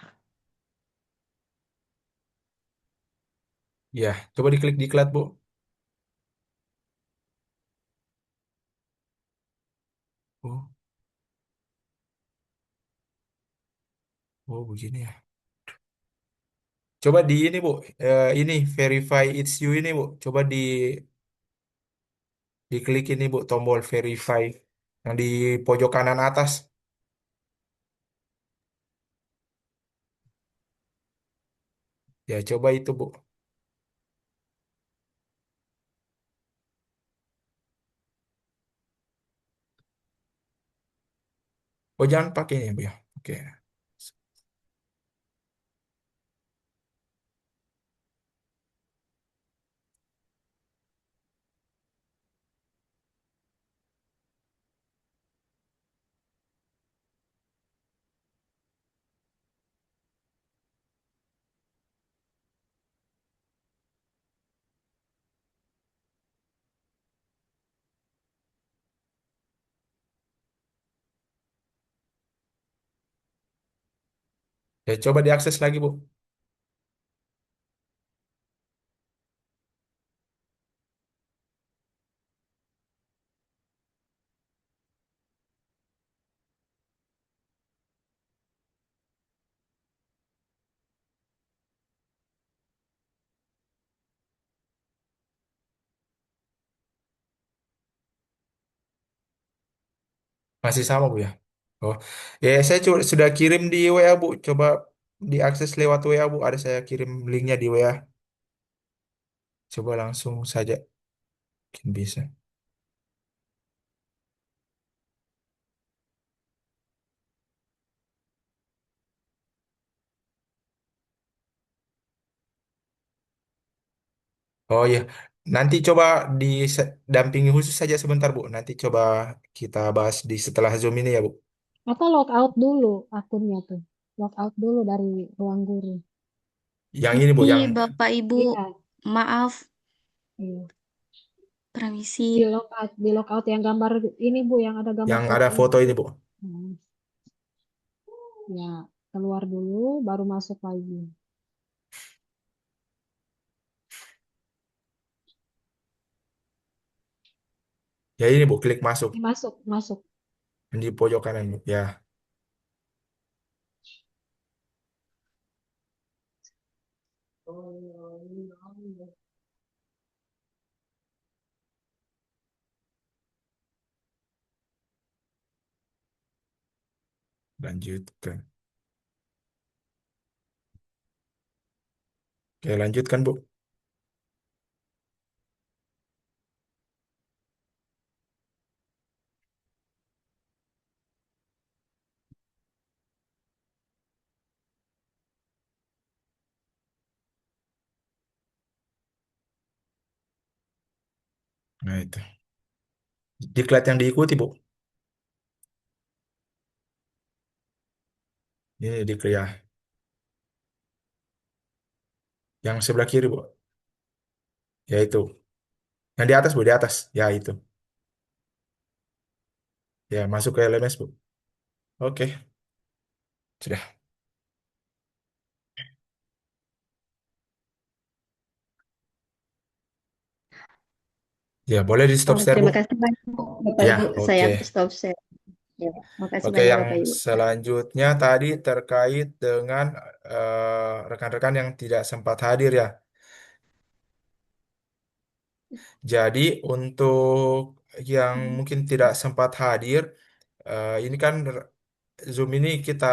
Ya, coba diklik diklat, Bu. Oh, oh begini ya. Coba di ini, Bu. Ini verify it's you ini, Bu. Coba diklik ini, Bu, tombol verify yang di pojok kanan atas. Ya, coba itu, Bu. Oh, jangan pakai ini, Bu ya. Oke. Ya, coba diakses lagi, Bu. Masih sama, Bu ya. Oh, ya saya sudah kirim di WA, Bu. Coba diakses lewat WA, Bu. Ada saya kirim linknya di WA. Coba langsung saja. Mungkin bisa. Oh ya, nanti coba didampingi khusus saja sebentar, Bu. Nanti coba kita bahas di setelah Zoom ini ya, Bu. Atau log out dulu akunnya tuh. Log out dulu dari ruang guru. Yang ini, Bu, Nih, yang Bapak Ibu, Iya, maaf, iya. permisi. Di log out yang gambar ini Bu, yang ada gambar yang ada fotonya. foto ini, Bu. Hmm. Ya, keluar dulu baru masuk lagi. Ya ini Bu, klik masuk. Masuk, masuk. Di pojok kanan Bu. Ya, lanjutkan. Oke, lanjutkan Bu. Nah itu. Diklat yang diikuti Bu. Ini diklat ya. Yang sebelah kiri Bu. Ya itu. Yang di atas Bu, di atas. Ya itu. Ya, masuk ke LMS Bu. Oke, sudah. Ya, boleh di stop Oh, share Bu. terima kasih banyak Bapak Ya, Ibu. Saya oke. stop share. Ya, makasih Oke, banyak yang Bapak Ibu. selanjutnya tadi terkait dengan rekan-rekan yang tidak sempat hadir ya. Jadi untuk yang mungkin tidak sempat hadir, ini kan Zoom ini kita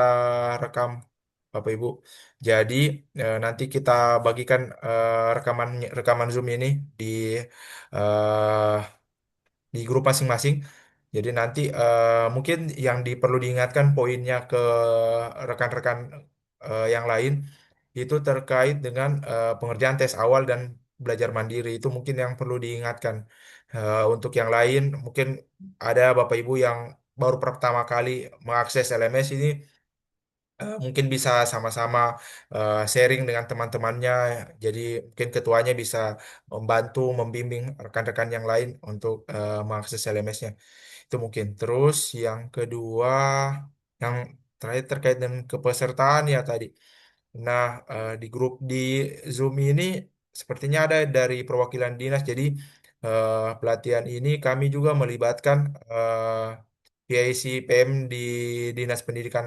rekam Bapak Ibu. Jadi nanti kita bagikan rekaman rekaman Zoom ini di eh, di grup masing-masing. Jadi nanti mungkin yang perlu diingatkan poinnya ke rekan-rekan yang lain itu terkait dengan pengerjaan tes awal dan belajar mandiri itu mungkin yang perlu diingatkan. Untuk yang lain mungkin ada Bapak Ibu yang baru pertama kali mengakses LMS ini mungkin bisa sama-sama sharing dengan teman-temannya. Jadi mungkin ketuanya bisa membantu, membimbing rekan-rekan yang lain untuk mengakses LMS-nya. Itu mungkin. Terus yang kedua, yang terakhir terkait dengan kepesertaan ya tadi. Nah, di grup di Zoom ini sepertinya ada dari perwakilan dinas. Jadi pelatihan ini kami juga melibatkan PIC PM di Dinas Pendidikan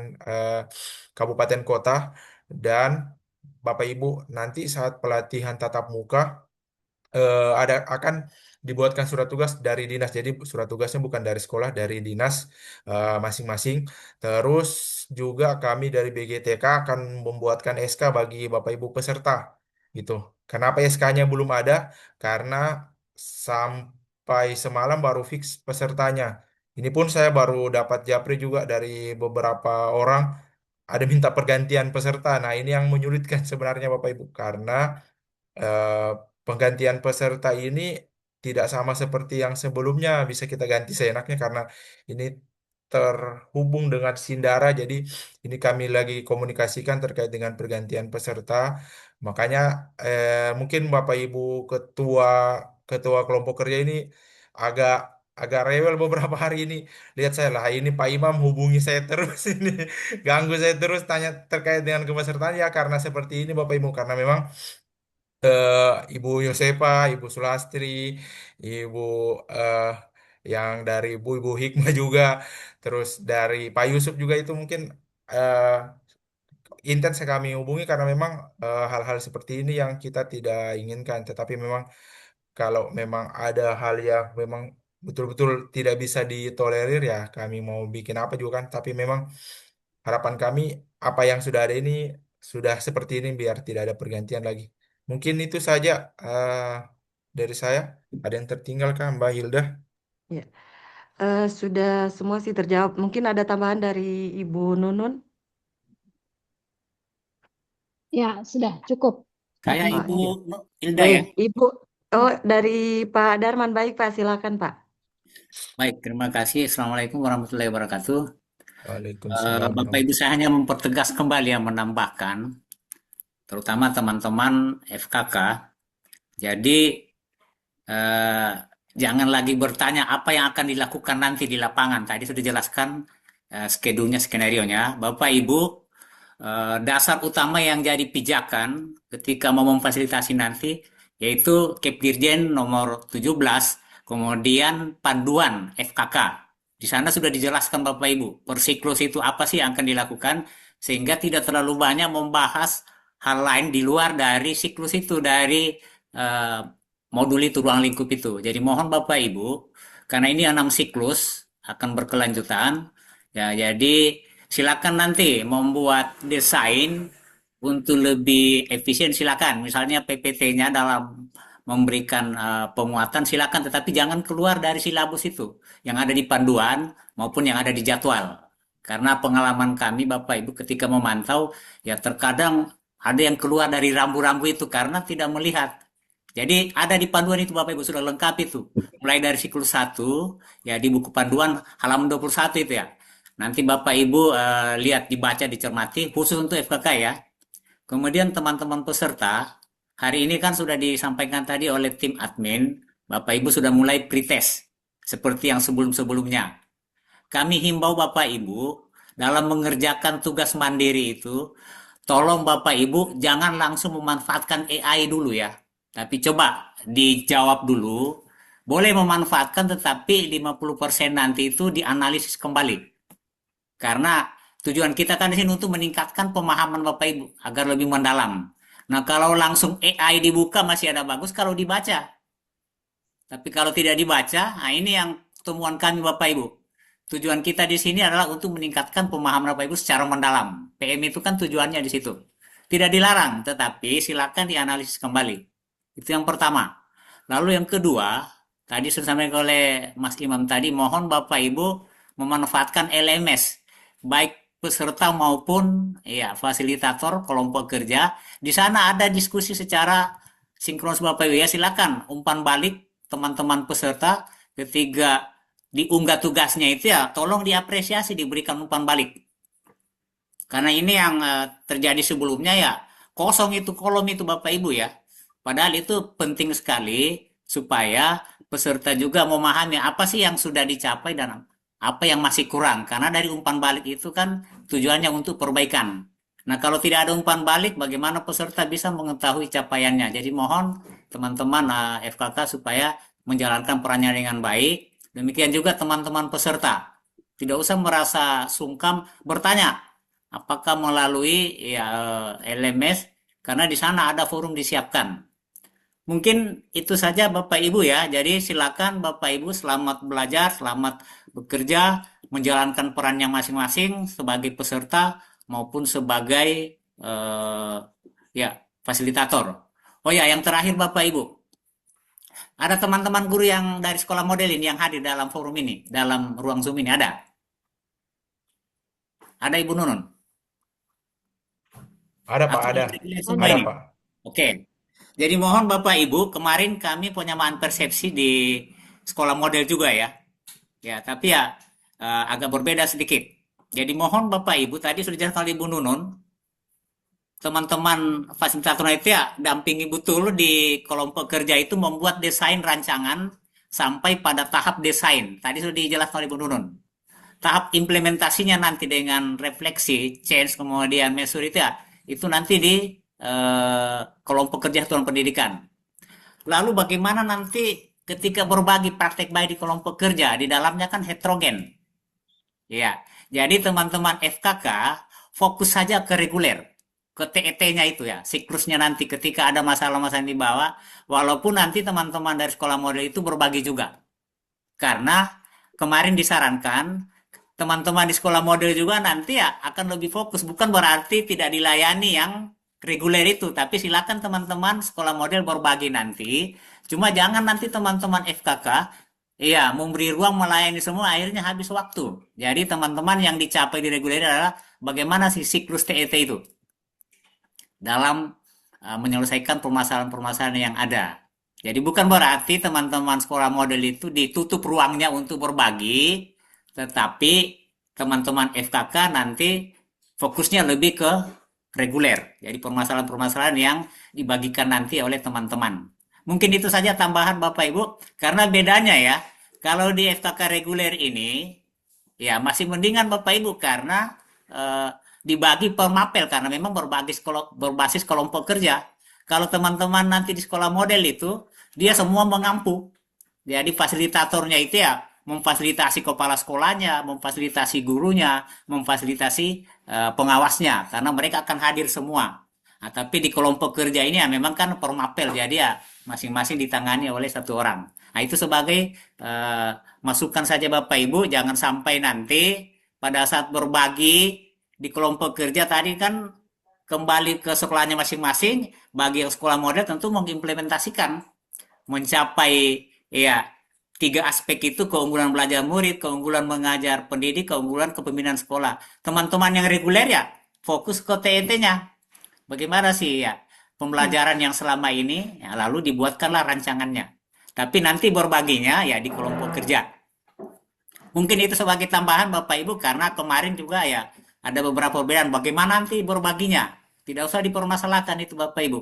Kabupaten Kota dan Bapak Ibu nanti saat pelatihan tatap muka ada akan dibuatkan surat tugas dari dinas. Jadi surat tugasnya bukan dari sekolah, dari dinas masing-masing. Terus juga kami dari BGTK akan membuatkan SK bagi Bapak Ibu peserta gitu. Kenapa SK-nya belum ada? Karena sampai semalam baru fix pesertanya. Ini pun saya baru dapat japri juga dari beberapa orang ada minta pergantian peserta. Nah, ini yang menyulitkan sebenarnya Bapak Ibu karena eh, penggantian peserta ini tidak sama seperti yang sebelumnya. Bisa kita ganti seenaknya karena ini terhubung dengan Sindara. Jadi ini kami lagi komunikasikan terkait dengan pergantian peserta. Makanya mungkin Bapak Ibu ketua ketua kelompok kerja ini agak agak rewel beberapa hari ini. Lihat saya lah, ini Pak Imam hubungi saya terus ini, ganggu saya terus tanya terkait dengan kepesertaan ya karena seperti ini Bapak Ibu karena memang eh, Ibu Yosefa, Ibu Sulastri, Ibu eh, yang dari Ibu Hikmah juga, terus dari Pak Yusuf juga itu mungkin eh, intens kami hubungi karena memang hal-hal seperti ini yang kita tidak inginkan. Tetapi memang kalau memang ada hal yang memang betul-betul tidak bisa ditolerir ya kami mau bikin apa juga kan. Tapi memang harapan kami apa yang sudah ada ini sudah seperti ini biar tidak ada pergantian lagi. Mungkin itu saja dari saya. Ada yang tertinggal kah Mbak Hilda? Ya. Sudah semua sih terjawab. Mungkin ada tambahan dari Ibu Nunun. Ya, sudah cukup. Saya Bapak Ibu Ibu. Hilda ya. Baik, Ibu. Oh, dari Pak Darman. Baik, Pak. Silakan, Pak. Baik, terima kasih. Assalamualaikum warahmatullahi wabarakatuh. Waalaikumsalam Bapak Ibu, saya hanya mempertegas kembali yang menambahkan, terutama teman-teman FKK. Jadi eh, jangan lagi bertanya apa yang akan dilakukan nanti di lapangan. Tadi sudah dijelaskan skedulnya, skenario-nya. Bapak Ibu, dasar utama yang jadi pijakan ketika mau memfasilitasi nanti yaitu Kepdirjen nomor 17 kemudian panduan FKK. Di sana sudah dijelaskan Bapak Ibu, per siklus itu apa sih yang akan dilakukan, sehingga tidak terlalu banyak membahas hal lain di luar dari siklus itu, dari modul itu, ruang lingkup itu. Jadi mohon Bapak Ibu, karena ini 6 siklus akan berkelanjutan, ya, jadi silakan nanti membuat desain untuk lebih efisien, silakan. Misalnya PPT-nya dalam memberikan penguatan silakan, tetapi jangan keluar dari silabus itu yang ada di panduan maupun yang ada di jadwal. Karena pengalaman kami Bapak Ibu ketika memantau, ya terkadang ada yang keluar dari rambu-rambu itu karena tidak melihat. Jadi ada di panduan itu Bapak Ibu sudah lengkap itu. Mulai dari siklus 1, ya di buku panduan halaman 21 itu ya. Nanti Bapak Ibu lihat, dibaca, dicermati, khusus untuk FKK ya. Kemudian teman-teman peserta, hari ini kan sudah disampaikan tadi oleh tim admin, Bapak Ibu sudah mulai pretest, seperti yang sebelum-sebelumnya. Kami himbau Bapak Ibu, dalam mengerjakan tugas mandiri itu, tolong Bapak Ibu jangan langsung memanfaatkan AI dulu ya. Tapi coba dijawab dulu, boleh memanfaatkan tetapi 50% nanti itu dianalisis kembali. Karena tujuan kita kan di sini untuk meningkatkan pemahaman Bapak Ibu agar lebih mendalam. Nah, kalau langsung AI dibuka masih ada bagus kalau dibaca. Tapi kalau tidak dibaca, nah ini yang temuan kami Bapak Ibu. Tujuan kita di sini adalah untuk meningkatkan pemahaman Bapak Ibu secara mendalam. PM itu kan tujuannya di situ. Tidak dilarang, tetapi silakan dianalisis kembali. Itu yang pertama. Lalu yang kedua, tadi sudah disampaikan oleh Mas Imam tadi, mohon Bapak Ibu memanfaatkan LMS, baik peserta maupun ya fasilitator kelompok kerja. Di sana ada diskusi secara sinkronus Bapak Ibu ya, silakan umpan balik teman-teman peserta ketika diunggah tugasnya itu ya, tolong diapresiasi, diberikan umpan balik. Karena ini yang terjadi sebelumnya ya, kosong itu kolom itu Bapak Ibu ya. Padahal itu penting sekali supaya peserta juga memahami apa sih yang sudah dicapai dan apa yang masih kurang. Karena dari umpan balik itu kan tujuannya untuk perbaikan. Nah, kalau tidak ada umpan balik, bagaimana peserta bisa mengetahui capaiannya? Jadi mohon teman-teman FKK supaya menjalankan perannya dengan baik. Demikian juga teman-teman peserta. Tidak usah merasa sungkan bertanya apakah melalui ya LMS, karena di sana ada forum disiapkan. Mungkin itu saja Bapak Ibu ya. Jadi silakan Bapak Ibu, selamat belajar, selamat bekerja, menjalankan perannya masing-masing sebagai peserta maupun sebagai ya fasilitator. Oh ya, yang terakhir Bapak Ibu, ada teman-teman guru yang dari sekolah model ini yang hadir dalam forum ini, dalam ruang Zoom ini ada? Ada Ibu Nunun? Ada Pak, ada. Ada Pak. Oke. Jadi mohon Bapak Ibu, kemarin kami penyamaan persepsi di sekolah model juga ya. Ya, tapi ya agak berbeda sedikit. Jadi mohon Bapak Ibu, tadi sudah dijelaskan oleh Ibu Nunun, teman-teman fasilitator itu ya dampingi betul di kelompok kerja itu membuat desain rancangan sampai pada tahap desain. Tadi sudah dijelaskan oleh Ibu Nunun. Tahap implementasinya nanti dengan refleksi, change, kemudian measure itu ya, itu nanti di kelompok kerja satuan pendidikan. Lalu bagaimana nanti ketika berbagi praktek baik di kelompok kerja, di dalamnya kan heterogen. Ya, jadi teman-teman FKK fokus saja ke reguler, ke TET-nya itu ya, siklusnya nanti ketika ada masalah-masalah yang dibawa, walaupun nanti teman-teman dari sekolah model itu berbagi juga. Karena kemarin disarankan teman-teman di sekolah model juga nanti ya akan lebih fokus, bukan berarti tidak dilayani yang reguler itu, tapi silakan teman-teman sekolah model berbagi nanti. Cuma jangan nanti teman-teman FKK ya memberi ruang melayani semua, akhirnya habis waktu. Jadi teman-teman yang dicapai di reguler adalah bagaimana si siklus TET itu dalam menyelesaikan permasalahan-permasalahan yang ada. Jadi bukan berarti teman-teman sekolah model itu ditutup ruangnya untuk berbagi, tetapi teman-teman FKK nanti fokusnya lebih ke reguler. Jadi permasalahan-permasalahan yang dibagikan nanti oleh teman-teman. Mungkin itu saja tambahan Bapak Ibu. Karena bedanya ya, kalau di FKK reguler ini, ya masih mendingan Bapak Ibu karena dibagi per mapel karena memang berbasis kelompok kerja. Kalau teman-teman nanti di sekolah model itu, dia semua mengampu. Jadi fasilitatornya itu ya memfasilitasi kepala sekolahnya, memfasilitasi gurunya, memfasilitasi pengawasnya, karena mereka akan hadir semua. Nah, tapi di kelompok kerja ini ya memang kan permapel, jadi ya masing-masing ditangani oleh satu orang. Nah, itu sebagai eh, masukan saja Bapak Ibu, jangan sampai nanti pada saat berbagi di kelompok kerja tadi kan kembali ke sekolahnya masing-masing, bagi yang sekolah model tentu mengimplementasikan mencapai ya tiga aspek itu: keunggulan belajar murid, keunggulan mengajar pendidik, keunggulan kepemimpinan sekolah. Teman-teman yang reguler ya fokus ke TNT-nya. Bagaimana sih ya pembelajaran yang selama ini, ya, lalu dibuatkanlah rancangannya. Tapi nanti berbaginya ya di kelompok kerja. Mungkin itu sebagai tambahan Bapak Ibu, karena kemarin juga ya ada beberapa perbedaan bagaimana nanti berbaginya. Tidak usah dipermasalahkan itu Bapak Ibu.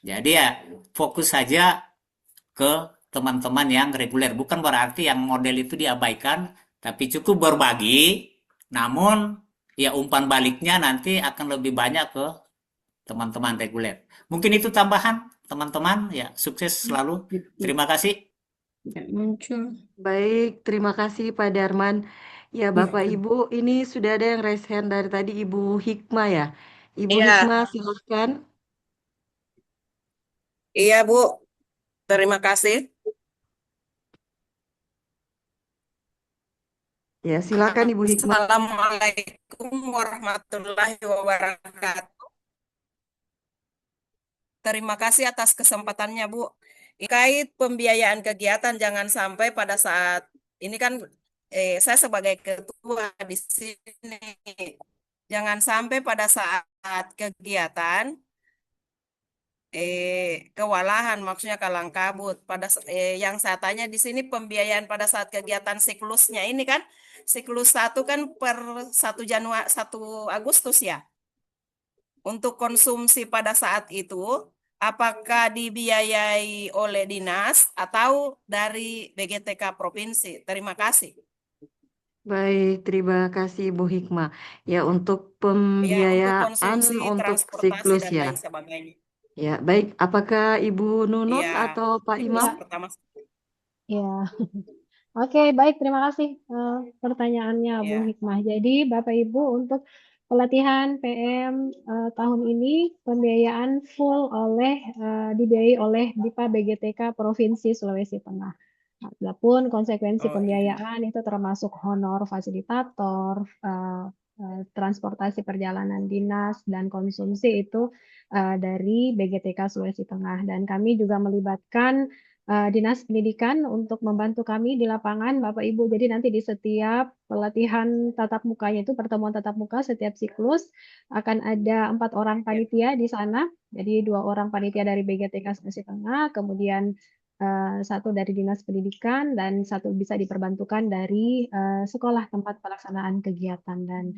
Jadi ya fokus saja ke teman-teman yang reguler. Bukan berarti yang model itu diabaikan, tapi cukup berbagi. Namun ya umpan baliknya nanti akan lebih banyak ke teman-teman reguler. Mungkin itu tambahan teman-teman, ya sukses selalu. Terima kasih. Nggak muncul. Baik, terima kasih Pak Darman. Ya, Bapak Ibu, ini sudah ada yang raise hand dari tadi Ibu Hikmah ya. Ibu Iya, Hikmah, silakan. iya Bu, terima kasih. Ya, silakan Ibu Hikmah. Assalamualaikum warahmatullahi wabarakatuh. Terima kasih atas kesempatannya Bu. Terkait pembiayaan kegiatan, jangan sampai pada saat ini kan saya sebagai ketua di sini, jangan sampai pada saat kegiatan kewalahan, maksudnya kalang kabut. Yang saya tanya di sini pembiayaan pada saat kegiatan siklusnya ini kan siklus 1 kan per 1 Agustus ya. Untuk konsumsi pada saat itu apakah dibiayai oleh dinas atau dari BGTK provinsi? Terima kasih. Baik, terima kasih Ibu Hikmah. Ya, untuk Ya, untuk pembiayaan konsumsi untuk transportasi siklus dan ya. lain sebagainya. Ya, baik. Apakah Ibu Nunun Iya, atau Pak siklus Imam? pertama. Ya, oke, baik. Terima kasih pertanyaannya, Bu Ya. Hikmah. Jadi, Bapak Ibu, untuk pelatihan PM tahun ini pembiayaan full dibiayai oleh BIPA BGTK Provinsi Sulawesi Tengah. Adapun konsekuensi Oh iya. pembiayaan itu termasuk honor fasilitator, transportasi perjalanan dinas, dan konsumsi itu dari BGTK Sulawesi Tengah. Dan kami juga melibatkan Dinas Pendidikan untuk membantu kami di lapangan, Bapak Ibu. Jadi nanti di setiap pelatihan tatap mukanya itu, pertemuan tatap muka setiap siklus, akan ada 4 orang panitia di sana. Jadi 2 orang panitia dari BGTK Sulawesi Tengah, kemudian 1 dari Dinas Pendidikan, dan 1 bisa diperbantukan dari sekolah tempat pelaksanaan kegiatan. Dan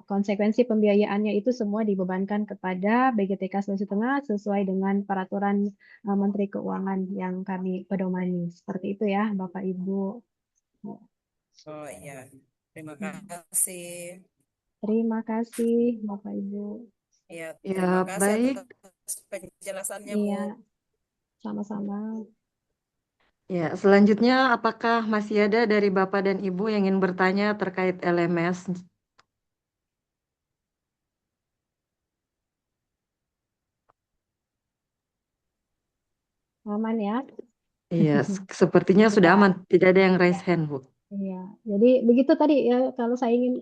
konsekuensi pembiayaannya itu semua dibebankan kepada BGTK Sulawesi Tengah sesuai dengan peraturan Menteri Keuangan yang kami pedomani. Seperti itu ya, Bapak Ibu. Oh iya. Terima kasih. Terima kasih, Bapak Ibu. Ya, Ya, terima kasih baik. atas penjelasannya, Bu. Iya, sama-sama. Ya, selanjutnya apakah masih ada dari Bapak dan Ibu yang ingin bertanya terkait LMS? Aman ya? Iya, sepertinya sudah Ya. aman. Tidak ada yang raise hand, Bu. Iya, jadi begitu tadi ya, kalau saya ingin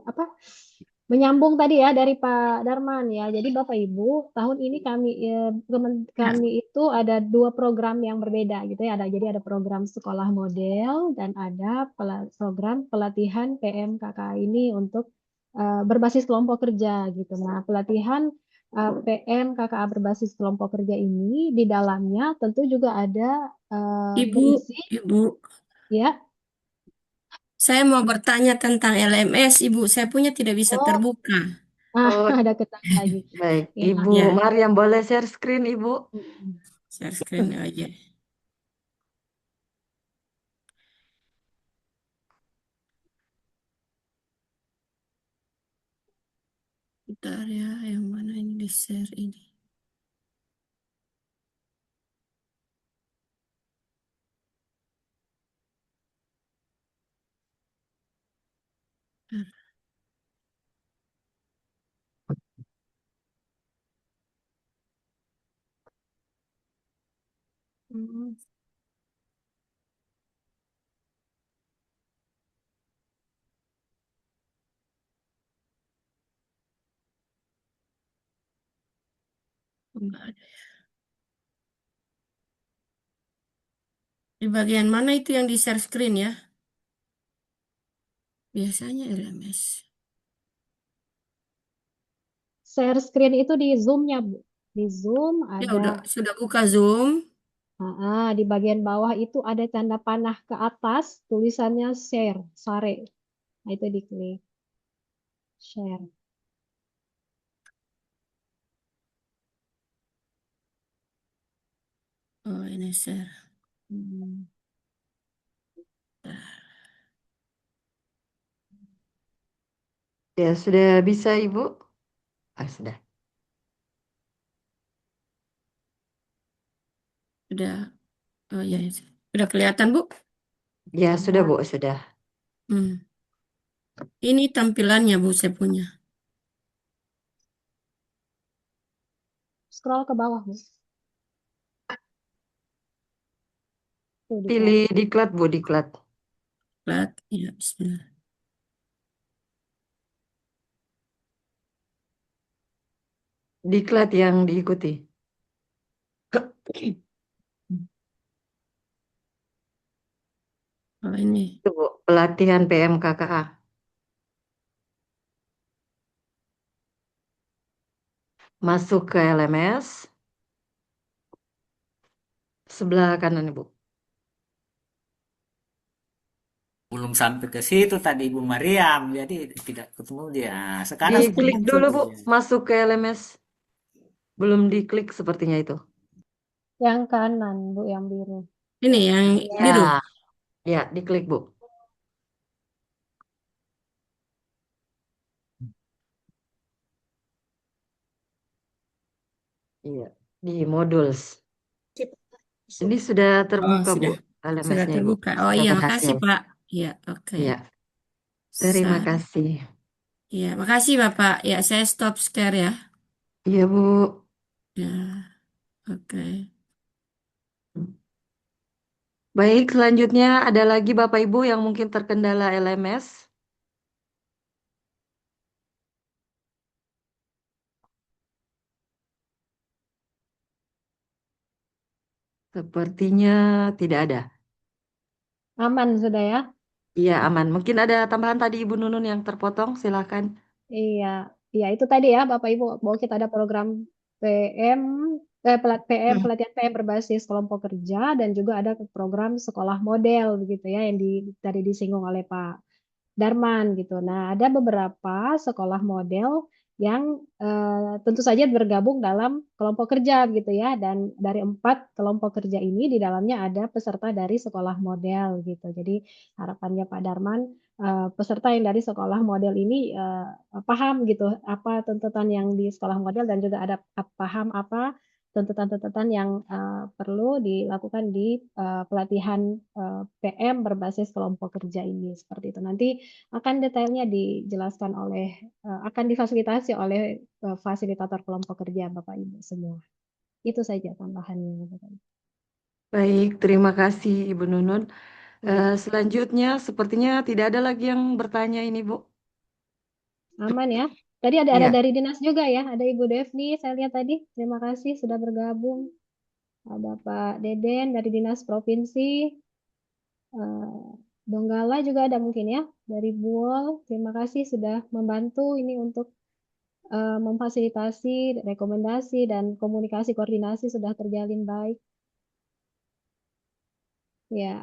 apa menyambung tadi ya dari Pak Darman ya. Jadi Bapak Ibu, tahun ini kami itu ada 2 program yang berbeda gitu ya. Ada program sekolah model dan ada program pelatihan PMKK ini untuk berbasis kelompok kerja gitu. Nah, pelatihan PMKKA berbasis kelompok kerja ini di dalamnya tentu juga ada Ibu, berisi Ibu, ya. saya mau bertanya tentang LMS, Ibu. Saya punya tidak bisa Oh, terbuka. Oh, ada ketanya lagi. baik. Ya, Ibu Ya, Mariam, boleh share screen, Ibu? share screen aja. Bentar ya, yang mana ini di share ini. Hmm. Hmm. Enggak ada. Di bagian mana itu yang di share screen ya? Biasanya LMS. Share screen itu di Zoom-nya, Bu. Di Zoom Ya ada, sudah buka Zoom. di bagian bawah itu ada tanda panah ke atas, tulisannya share. Nah, itu diklik share. Oh, ini share. Hmm. Ya, sudah bisa Ibu? Sudah. Sudah. Oh ya, sudah kelihatan, Bu? Ya, sudah Bu, sudah. Hmm. Ini tampilannya, Bu, saya punya. Scroll ke bawah, Bu. Tuh, diklik. Pilih diklat Bu, diklat. Diklat, ya, bismillah. Diklat yang diikuti. Oh, ini. Itu Bu, pelatihan PMKKA. Masuk ke LMS. Sebelah kanan Ibu. Belum sampai ke situ tadi Ibu Mariam, jadi tidak ketemu dia. Sekarang sudah Diklik muncul dulu Bu, dia. masuk ke LMS. Belum diklik sepertinya itu. Yang kanan, Bu, yang biru. Ini yang biru. Ya, ya, diklik Bu. Iya, di modules. Ini sudah Oh, terbuka Bu, sudah LMS-nya Ibu. terbuka. Oh Sudah iya, berhasil. makasih, Pak. Iya, oke. Iya, terima kasih. Iya, makasih, Bapak. Ya, saya stop share ya. Iya Bu. Ya, oke. Baik, selanjutnya ada lagi Bapak Ibu yang mungkin terkendala LMS. Sepertinya tidak ada. Aman sudah ya? Iya, aman. Mungkin ada tambahan tadi Ibu Nunun yang terpotong, silakan. Iya, iya itu tadi ya Bapak Ibu bahwa kita ada program PM, pelatihan PM berbasis kelompok kerja dan juga ada program sekolah model begitu ya yang tadi disinggung oleh Pak Darman gitu. Nah, ada beberapa sekolah model yang tentu saja bergabung dalam kelompok kerja gitu ya. Dan dari 4 kelompok kerja ini di dalamnya ada peserta dari sekolah model gitu. Jadi harapannya Pak Darman peserta yang dari sekolah model ini paham gitu apa tuntutan yang di sekolah model dan juga ada paham apa tuntutan-tuntutan yang perlu dilakukan di pelatihan PM berbasis kelompok kerja ini seperti itu. Nanti akan detailnya dijelaskan akan difasilitasi oleh fasilitator kelompok kerja Bapak Ibu semua. Itu saja tambahannya Bapak Ibu. Baik, terima kasih Ibu Nunun. Ya. Selanjutnya sepertinya tidak ada lagi yang bertanya ini Bu. Aman ya. Tadi ada Iya. dari dinas juga ya, ada Ibu Devni, saya lihat tadi. Terima kasih sudah bergabung. Ada Pak Deden dari Dinas Provinsi. Donggala juga ada mungkin ya, dari Buol. Terima kasih sudah membantu ini untuk memfasilitasi rekomendasi dan komunikasi koordinasi sudah terjalin baik. Ya,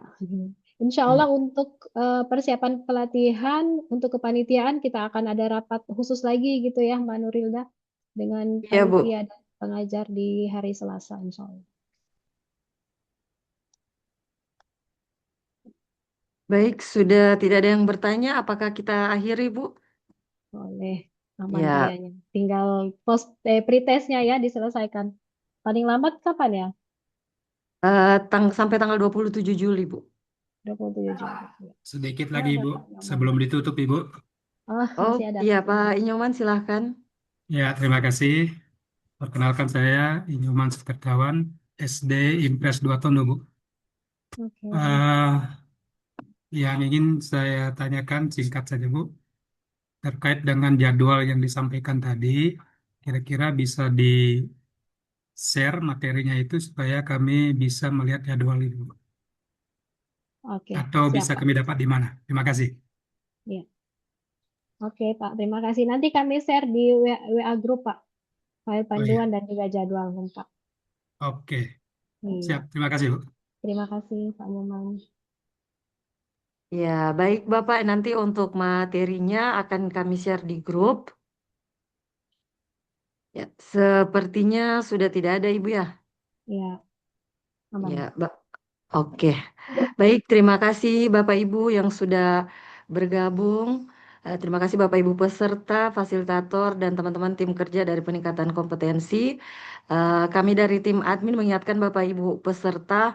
insya Allah untuk persiapan pelatihan untuk kepanitiaan kita akan ada rapat khusus lagi gitu ya Mbak Nurilda dengan Iya Bu. panitia dan pengajar di hari Selasa insya Allah. Baik, sudah tidak ada yang bertanya. Apakah kita akhiri Bu? Boleh, aman Ya, kayaknya. Tinggal pretestnya ya diselesaikan. Paling lambat kapan ya? sampai tanggal 27 Juli Bu. 27 Juli. Sedikit lagi Ibu, sebelum ditutup Ibu. Oh, Oh masih ada. iya Pak Inyoman silahkan. Ya, terima kasih. Perkenalkan saya Inyoman Sukertawan, SD Impres 2 Tondo, Bu. Oke. Eh, yang ingin saya tanyakan singkat saja, Bu, terkait dengan jadwal yang disampaikan tadi, kira-kira bisa di-share materinya itu supaya kami bisa melihat jadwal itu, Bu. Oke, Atau siap bisa Pak. kami dapat di mana? Terima kasih. Iya. Oke Pak, terima kasih. Nanti kami share di WA grup Pak, file Oh iya, panduan dan juga jadwal Pak. oke. Iya. Siap, terima kasih, Bu. Terima kasih Pak Nyoman. Ya, baik Bapak, nanti untuk materinya akan kami share di grup. Ya, sepertinya sudah tidak ada Ibu ya. Iya, aman. Ya, oke. Baik, terima kasih Bapak Ibu yang sudah bergabung. Terima kasih Bapak Ibu peserta, fasilitator, dan teman-teman tim kerja dari peningkatan kompetensi. Kami dari tim admin mengingatkan Bapak Ibu peserta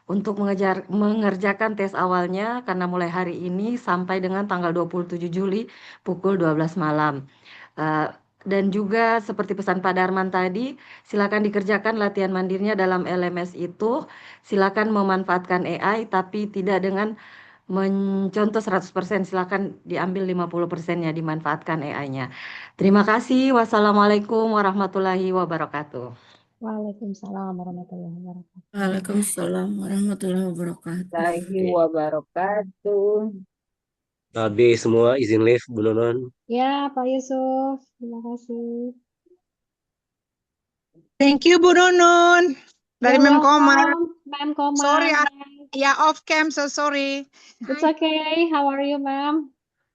untuk mengerjakan tes awalnya karena mulai hari ini sampai dengan tanggal 27 Juli pukul 12 malam. Eh, dan juga seperti pesan Pak Darman tadi, silakan dikerjakan latihan mandirinya dalam LMS itu. Silakan memanfaatkan AI tapi tidak dengan mencontoh 100%, silakan diambil 50%-nya dimanfaatkan AI-nya. Terima kasih. Wassalamualaikum warahmatullahi wabarakatuh. Waalaikumsalam warahmatullahi wabarakatuh. Waalaikumsalam warahmatullahi wabarakatuh. Lagi wabarakatuh. Tadi semua izin live, Bu Nonon. Ya, Pak Yusuf, terima kasih. Thank you, Bu Nunun. Dari You're Mem Komar. welcome, Ma'am Komar. Sorry, yeah, off cam, so sorry. It's okay. How are you, ma'am?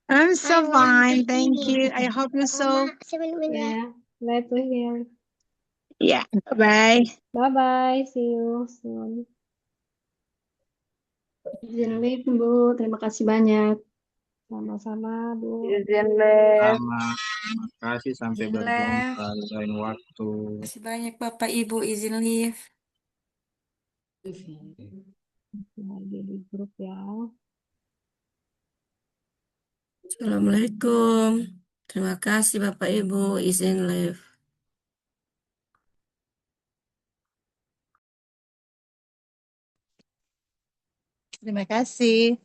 I'm so fine, thank you. I hope you so. Yeah, glad to hear. Yeah, bye. Bye-bye. See you soon. Izin live, Bu. Terima kasih banyak. Sama-sama, Bu. Izin live. Terima kasih, sampai Izin berjumpa live. di lain waktu. Terima kasih banyak Bapak Ibu izin live. Lagi di grup ya. Assalamualaikum. Terima kasih Bapak Ibu izin live. Terima kasih.